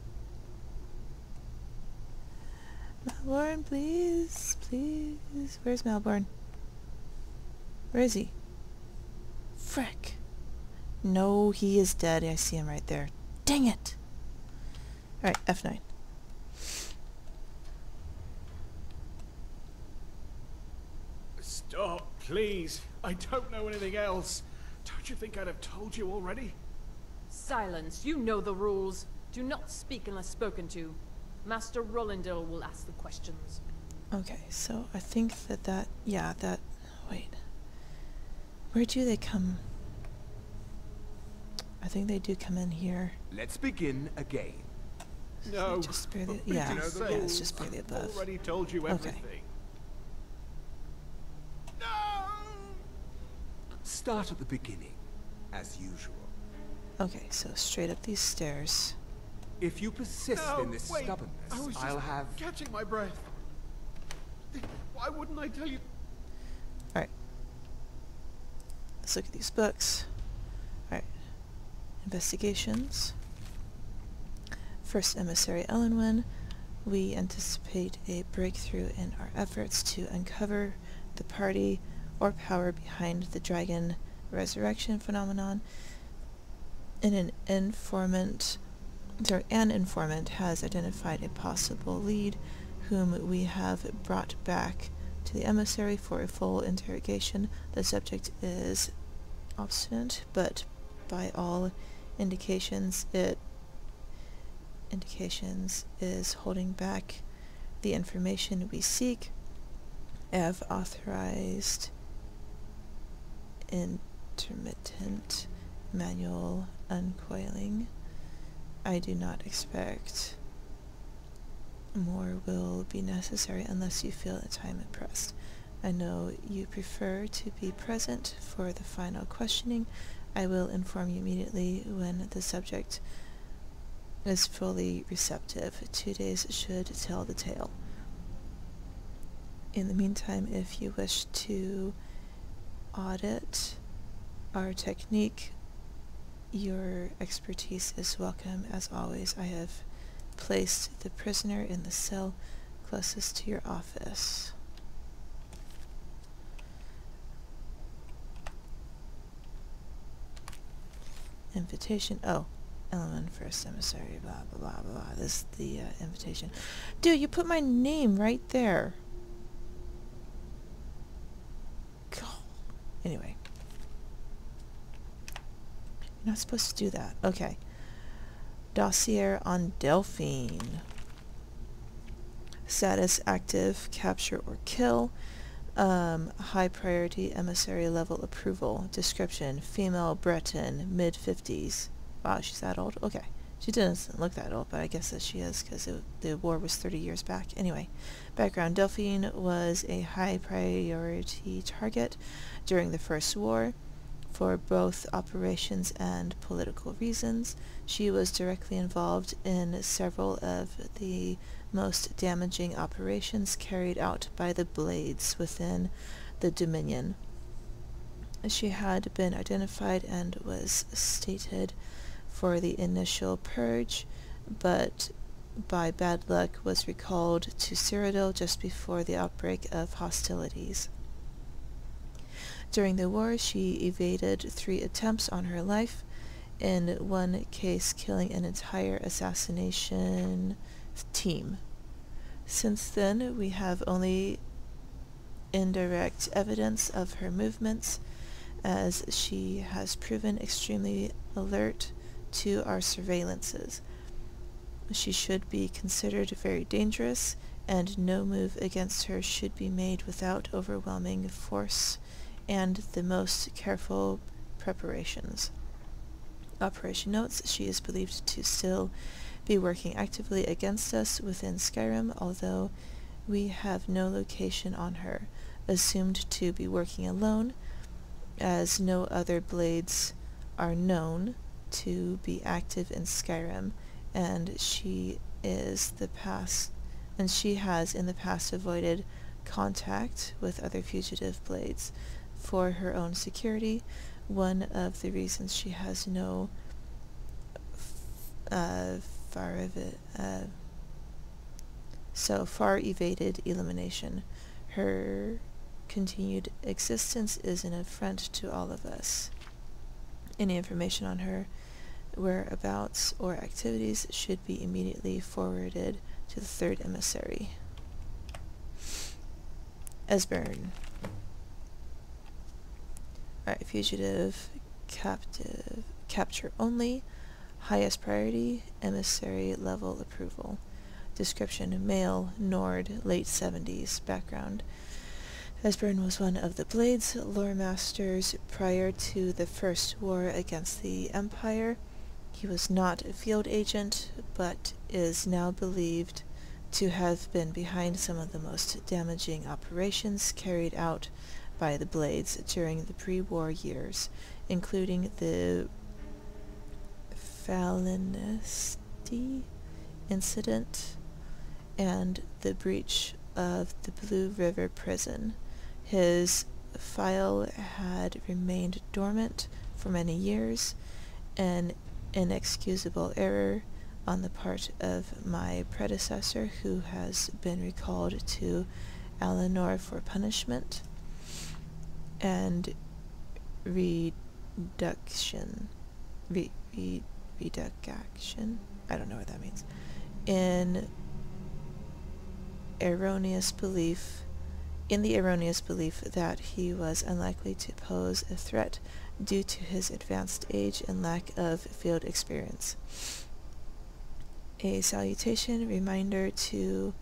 Malborn, please. Please. Where's Malborn? Where is he? Frick. No, he is dead. I see him right there. Dang it! Alright, F9. Stop, please. I don't know anything else. Don't you think I'd have told you already? Silence. You know the rules. Do not speak unless spoken to. Master Rolandil will ask the questions. Okay, so I think wait. Where do they come? I think they do come in here. Let's begin again. No. Just barely, yeah, it's just barely above. I've already told you everything. Start at the beginning, as usual. Okay, so straight up these stairs. If you persist in this stubbornness, I'll have... catching my breath. Why wouldn't I tell you? Alright. Let's look at these books. Alright. Investigations. First emissary Elenwen. We anticipate a breakthrough in our efforts to uncover the party or power behind the dragon resurrection phenomenon. In an informant An informant has identified a possible lead whom we have brought back to the emissary for a full interrogation. The subject is obstinate, but by all indications is holding back the information we seek. Have authorized intermittent manual uncoiling. I do not expect more will be necessary unless you feel the time pressed. I know you prefer to be present for the final questioning. I will inform you immediately when the subject is fully receptive. 2 days should tell the tale. In the meantime, if you wish to audit our technique, your expertise is welcome. As always, I have placed the prisoner in the cell closest to your office. Invitation. Oh, Elenwen first emissary, blah blah blah blah. This is the invitation. Dude, you put my name right there. God. Anyway. You're not supposed to do that. Okay. Dossier on Delphine. Status active, capture or kill. High priority emissary level approval. Description, female Breton, mid-50s. Wow, she's that old? Okay. She doesn't look that old, but I guess that she is because the war was 30 years back. Anyway, background. Delphine was a high priority target during the First War for both operations and political reasons. She was directly involved in several of the most damaging operations carried out by the Blades within the Dominion. She had been identified and was stated for the initial purge, but by bad luck was recalled to Cyrodiil just before the outbreak of hostilities. During the war, she evaded 3 attempts on her life, in one case killing an entire assassination team. Since then, we have only indirect evidence of her movements, as she has proven extremely alert to our surveillances. She should be considered very dangerous, and no move against her should be made without overwhelming force and the most careful preparations. Operation notes: she is believed to still be working actively against us within Skyrim, although we have no location on her. Assumed to be working alone, as no other Blades are known to be active in Skyrim, and she has in the past avoided contact with other fugitive Blades for her own security. One of the reasons she has no so far evaded elimination. Her continued existence is an affront to all of us. Any information on her whereabouts or activities should be immediately forwarded to the 3rd emissary. Esbern. Alright, fugitive, capture only, highest priority, emissary level approval. Description, male, Nord, late 70s, background. Esbern was one of the Blades lore masters prior to the First War against the Empire. He was not a field agent, but is now believed to have been behind some of the most damaging operations carried out by the Blades during the pre-war years, including the Phalanesti incident and the breach of the Blue River prison. His file had remained dormant for many years, an inexcusable error on the part of my predecessor, who has been recalled to Alinor for punishment and reduction. reduction. I don't know what that means. In the erroneous belief that he was unlikely to pose a threat due to his advanced age and lack of field experience. A salutary reminder to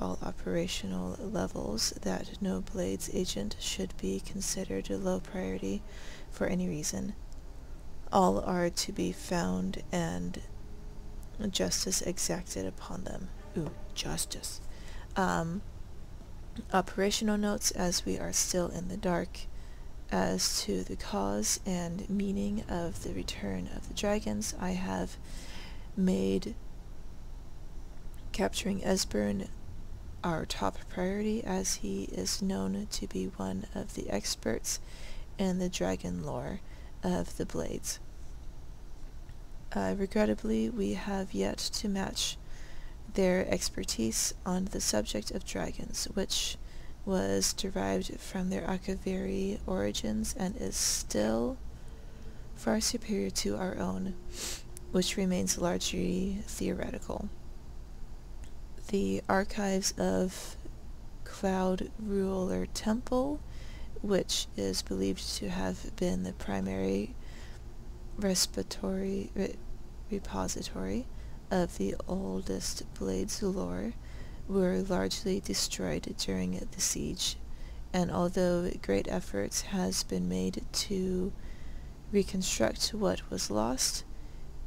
all operational levels that no Blades agent should be considered a low priority for any reason. All are to be found and justice exacted upon them. Ooh, justice. Operational notes, as we are still in the dark as to the cause and meaning of the return of the dragons, I have made capturing Esbern our top priority, as he is known to be one of the experts in the dragon lore of the Blades. Regrettably, we have yet to match their expertise on the subject of dragons, which was derived from their Akaviri origins and is still far superior to our own, which remains largely theoretical. The archives of Cloud Ruler Temple, which is believed to have been the primary repository of the oldest Blades lore, were largely destroyed during the siege, and although great efforts has been made to reconstruct what was lost,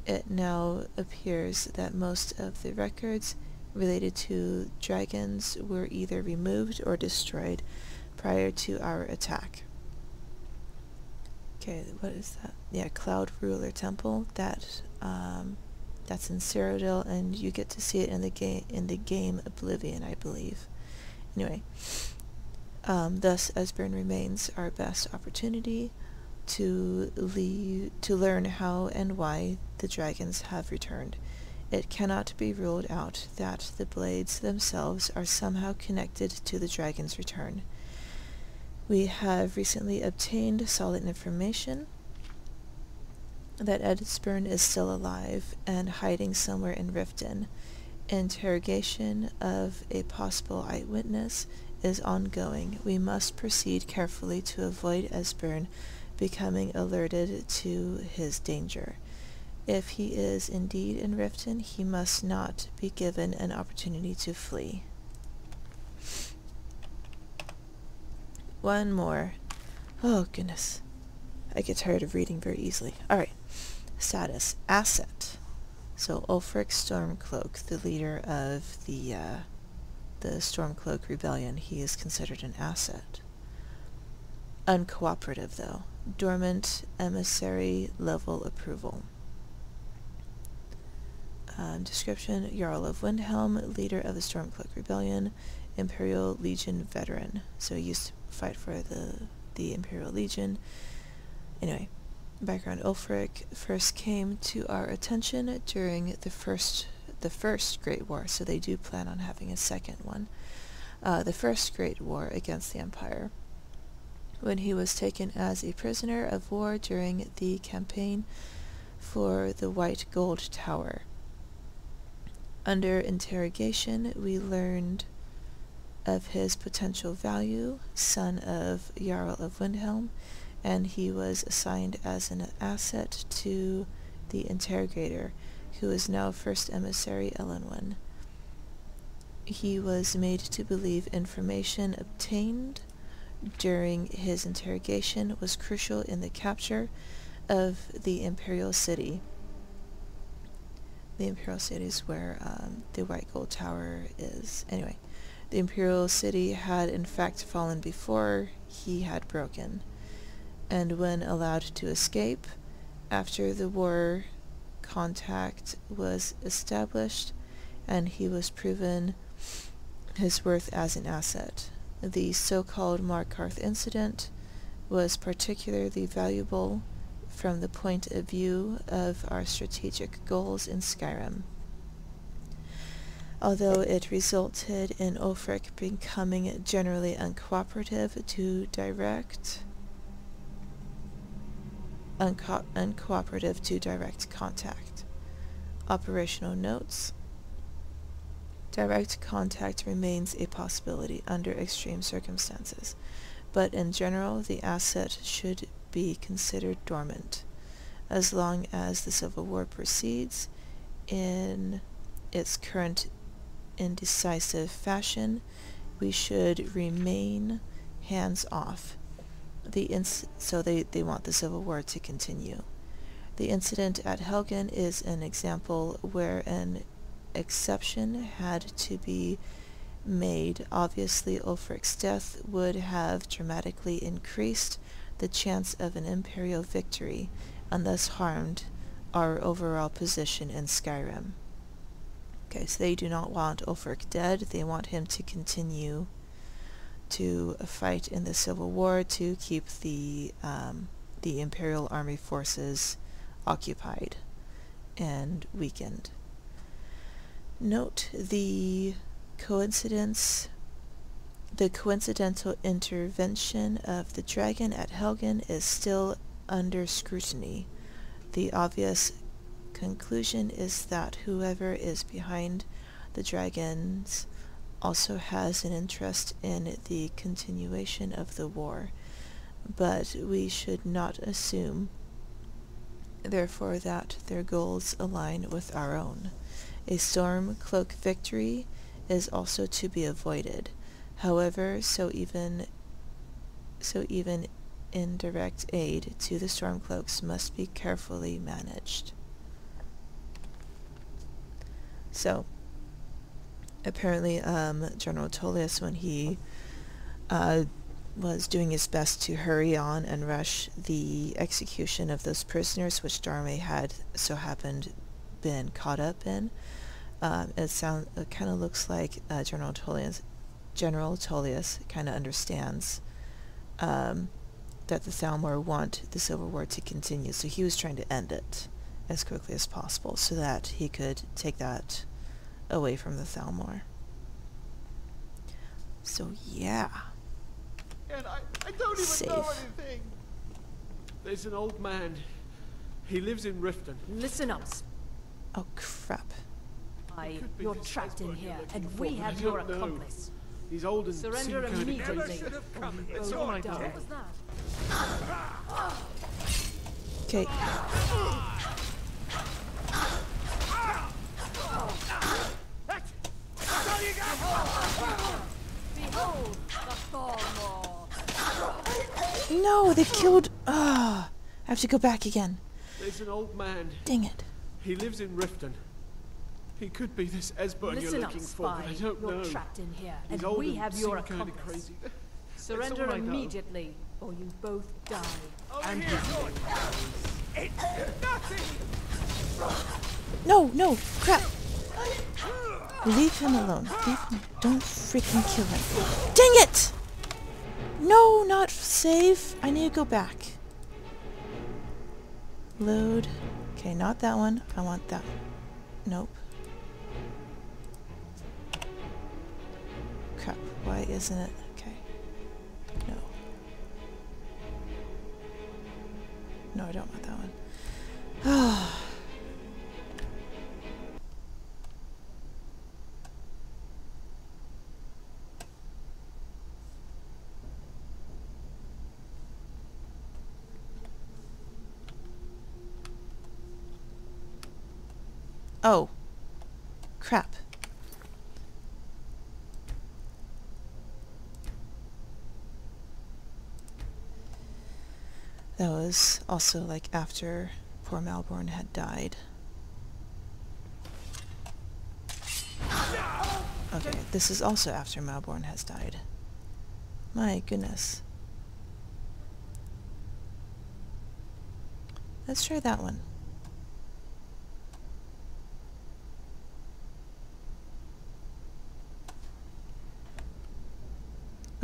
it now appears that most of the records related to dragons were either removed or destroyed prior to our attack. Okay, what is that? Yeah, Cloud Ruler Temple. That's in Cyrodiil, and you get to see it in the game Oblivion, I believe. Anyway, thus Esbern remains our best opportunity to learn how and why the dragons have returned. It cannot be ruled out that the Blades themselves are somehow connected to the dragon's return. We have recently obtained solid information that Esbern is still alive and hiding somewhere in Riften. Interrogation of a possible eyewitness is ongoing. We must proceed carefully to avoid Esbern becoming alerted to his danger. If he is indeed in Riften, he must not be given an opportunity to flee. One more. Oh, goodness. I get tired of reading very easily. Alright. Status. Asset. So, Ulfric Storm Cloak, the leader of the Storm Cloak Rebellion, he is considered an asset. Uncooperative, though. Dormant emissary level approval. Description: Jarl of Windhelm, leader of the Stormcloak Rebellion, Imperial Legion veteran. So he used to fight for the Imperial Legion. Anyway, background: Ulfric first came to our attention during the first Great War, so they do plan on having a second one. The first Great War against the Empire, when he was taken as a prisoner of war during the campaign for the White Gold Tower. Under interrogation, we learned of his potential value, son of Jarl of Windhelm, and he was assigned as an asset to the interrogator, who is now First Emissary Elenwen. He was made to believe information obtained during his interrogation was crucial in the capture of the Imperial City. The Imperial City is where the White Gold Tower is. Anyway, the Imperial City had in fact fallen before he had broken, and when allowed to escape, after the war, contact was established, and he was proven his worth as an asset. The so-called Markarth incident was particularly valuable from the point of view of our strategic goals in Skyrim. although it resulted in Ulfric becoming generally uncooperative to direct contact. Operational notes. Direct contact remains a possibility under extreme circumstances, but in general the asset should be considered dormant. As long as the Civil War proceeds in its current indecisive fashion, we should remain hands-off. So they want the Civil War to continue. The incident at Helgen is an example where an exception had to be made. Obviously, Ulfric's death would have dramatically increased the chance of an Imperial victory, and thus harmed our overall position in Skyrim. Okay, so they do not want Ulfric dead. They want him to continue to fight in the Civil War to keep the Imperial army forces occupied and weakened. Note the coincidental intervention of the dragon at Helgen is still under scrutiny. The obvious conclusion is that whoever is behind the dragons also has an interest in the continuation of the war, but we should not assume, therefore, that their goals align with our own. A Storm Cloak victory is also to be avoided. However, so even indirect aid to the Stormcloaks must be carefully managed. So, apparently, General Tullius, when he was doing his best to hurry on and rush the execution of those prisoners, which Daro'Mei had so happened been caught up in, it kind of looks like General Tullius kind of understands that the Thalmor want the Civil War to continue, so he was trying to end it as quickly as possible so that he could take that away from the Thalmor. So yeah. And I don't even know anything. There's an old man. He lives in Riften. Listen up. Oh crap. You're trapped in here, and we have your accomplice. He's old and surrender immediately. It's all my What was that? Okay. Behold the Thalmor. No, they killed. I have to go back again. There's an old man. Dang it. He lives in Riften. He could be this Esbern you're looking for, but I don't know. You're trapped in here, He's and we have your kind of accomplice. crazy. Surrender immediately, or you both die. And No, crap. Leave him alone. Don't freaking kill him. Dang it! No, not save. I need to go back. Load. Okay, not that one. I want that one. Nope. Crap. Why isn't it? Okay. No. No, I don't want that one. Oh. Crap. That was also like after poor Malborn had died. Okay, this is also after Malborn has died. My goodness. Let's try that one.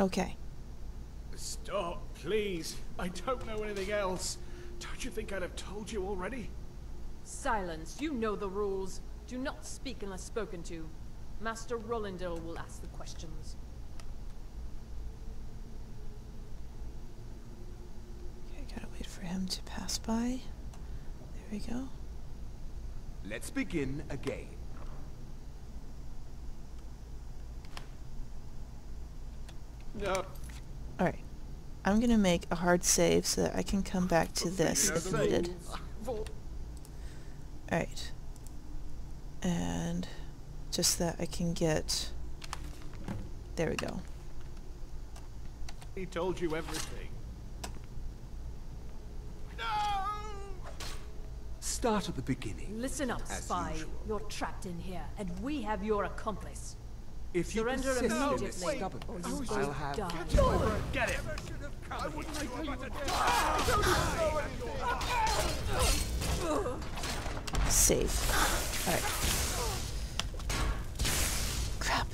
Okay. Stop, please. I don't know anything else. Don't you think I'd have told you already? Silence. You know the rules. Do not speak unless spoken to. Master Rollindale will ask the questions. Okay, gotta wait for him to pass by. There we go. Let's begin again. No. Alright. I'm gonna make a hard save so that I can come back to this if needed. Alright. And just that I can get... There we go. He told you everything. Start at the beginning. Listen up, as spy. usual. You're trapped in here, and we have your accomplice. If you Surrender persist in this immediately, stubbornness, or you I'll both have... die. Get him! I wouldn't tell you again. I don't even know anything. Save. Alright. Crap.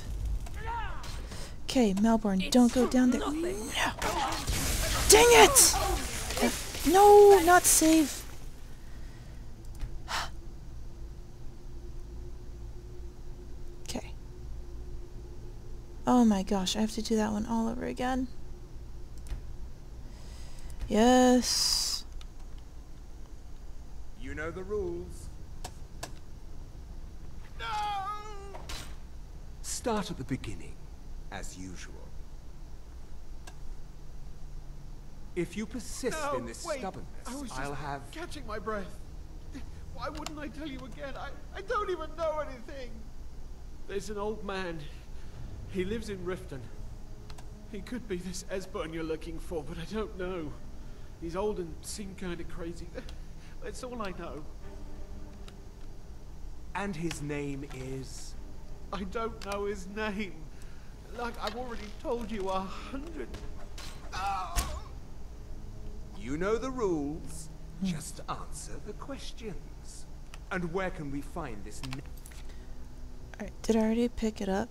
Okay, Malborn, don't go down there. No. Dang it! No, not save. Okay. Oh my gosh, I have to do that one all over again. Yes. You know the rules. Start at the beginning, as usual. If you persist in this stubbornness, I'll have... catching my breath. Why wouldn't I tell you again? I don't even know anything. There's an old man. He lives in Riften. He could be this Esbern you're looking for, but I don't know. He's old and seemed kind of crazy. That's all I know. And his name is... I don't know his name. Like I've already told you 100. Oh! You know the rules. Just answer the questions. And where can we find this... Alright, did I already pick it up?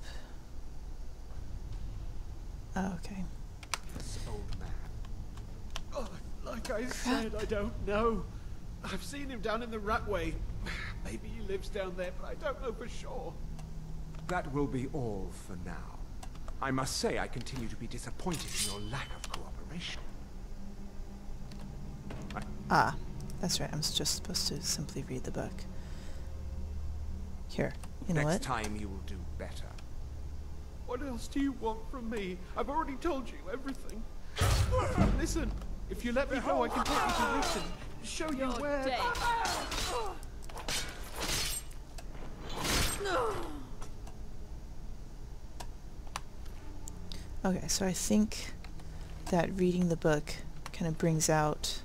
Oh, okay. This old man. Oh, like I said, I don't know. I've seen him down in the Ratway. Maybe he lives down there, but I don't know for sure. That will be all for now. I must say I continue to be disappointed in your lack of cooperation. Ah, that's right. I'm just supposed to simply read the book. Here, you know what? Next time you will do better. What else do you want from me? I've already told you everything. Listen, if you let me go, I can take you to Riften. Show you where... Dead. Okay, so I think that reading the book kind of brings out...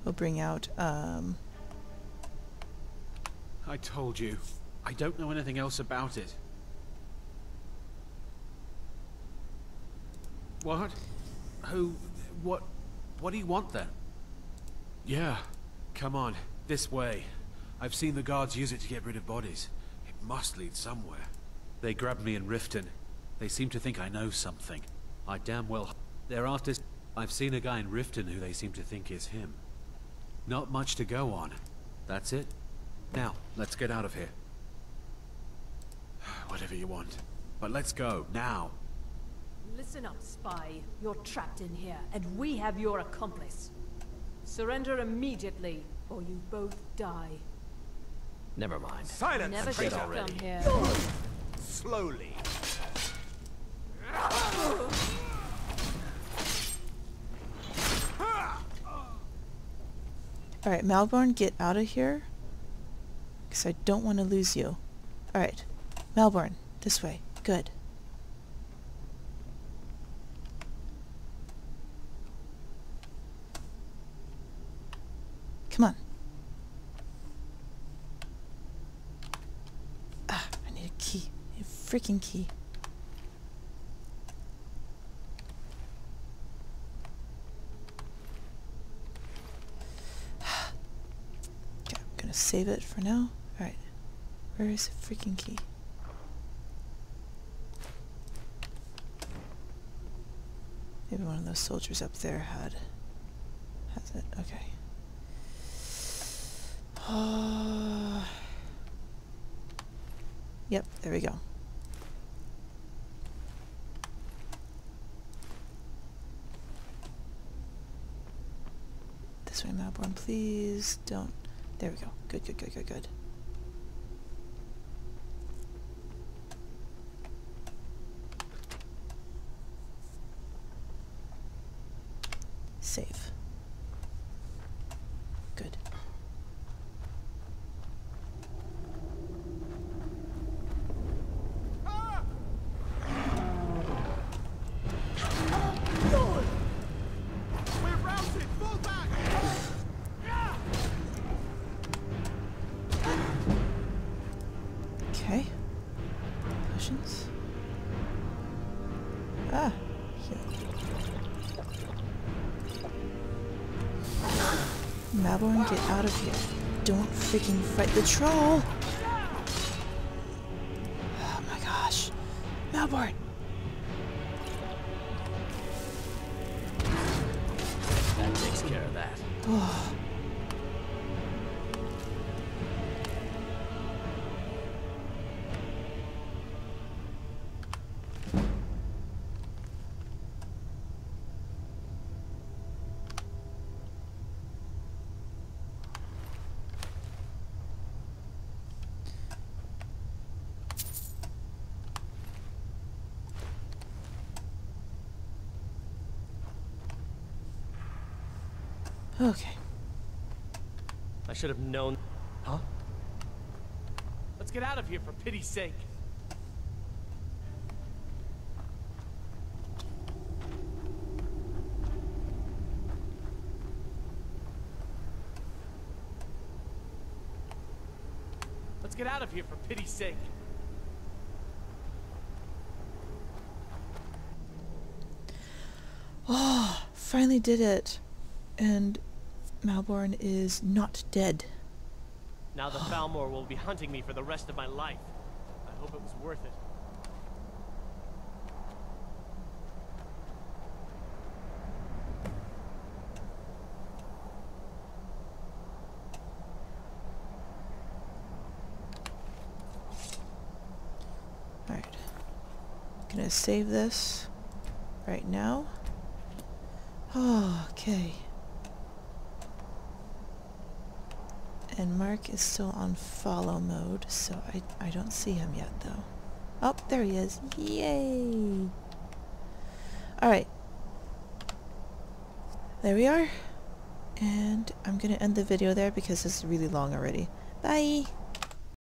will bring out, I told you. I don't know anything else about it. What? Who? What do you want then? Yeah. Come on. This way. I've seen the guards use it to get rid of bodies. It must lead somewhere. They grabbed me in Riften. They seem to think I know something. I damn well... They're after... I've seen a guy in Riften who they seem to think is him. Not much to go on. That's it. Now, let's get out of here. Whatever you want. But let's go, now. Listen up, spy. You're trapped in here, and we have your accomplice. Surrender immediately, or you both die. Never mind. Silence! Never should have come here. Slowly. Alright, Malborn, get out of here. Because I don't want to lose you. Alright. Malborn, this way. Good. Come on. Ah, I need a key. I need a freaking key. Save it for now. Alright. Where is the freaking key? Maybe one of those soldiers up there has it. Okay. Yep, there we go. This way, Malborn, please don't. There we go. Good, good, good, good, good. Save. Good. Okay. Potions. Ah, heal. Malborn, get out of here. Don't freaking fight the troll! Oh my gosh. Malborn! That takes care of that. Oh. Okay. I should have known. Huh? Let's get out of here for pity's sake. Let's get out of here for pity's sake. Oh, finally did it. And Malborn is not dead. Now the Thalmor will be hunting me for the rest of my life. I hope it was worth it. Alright. Gonna save this right now. Oh, okay. And Mark is still on follow mode, so I don't see him yet, though. Oh, there he is. Yay! Alright. There we are. And I'm going to end the video there because this is really long already. Bye!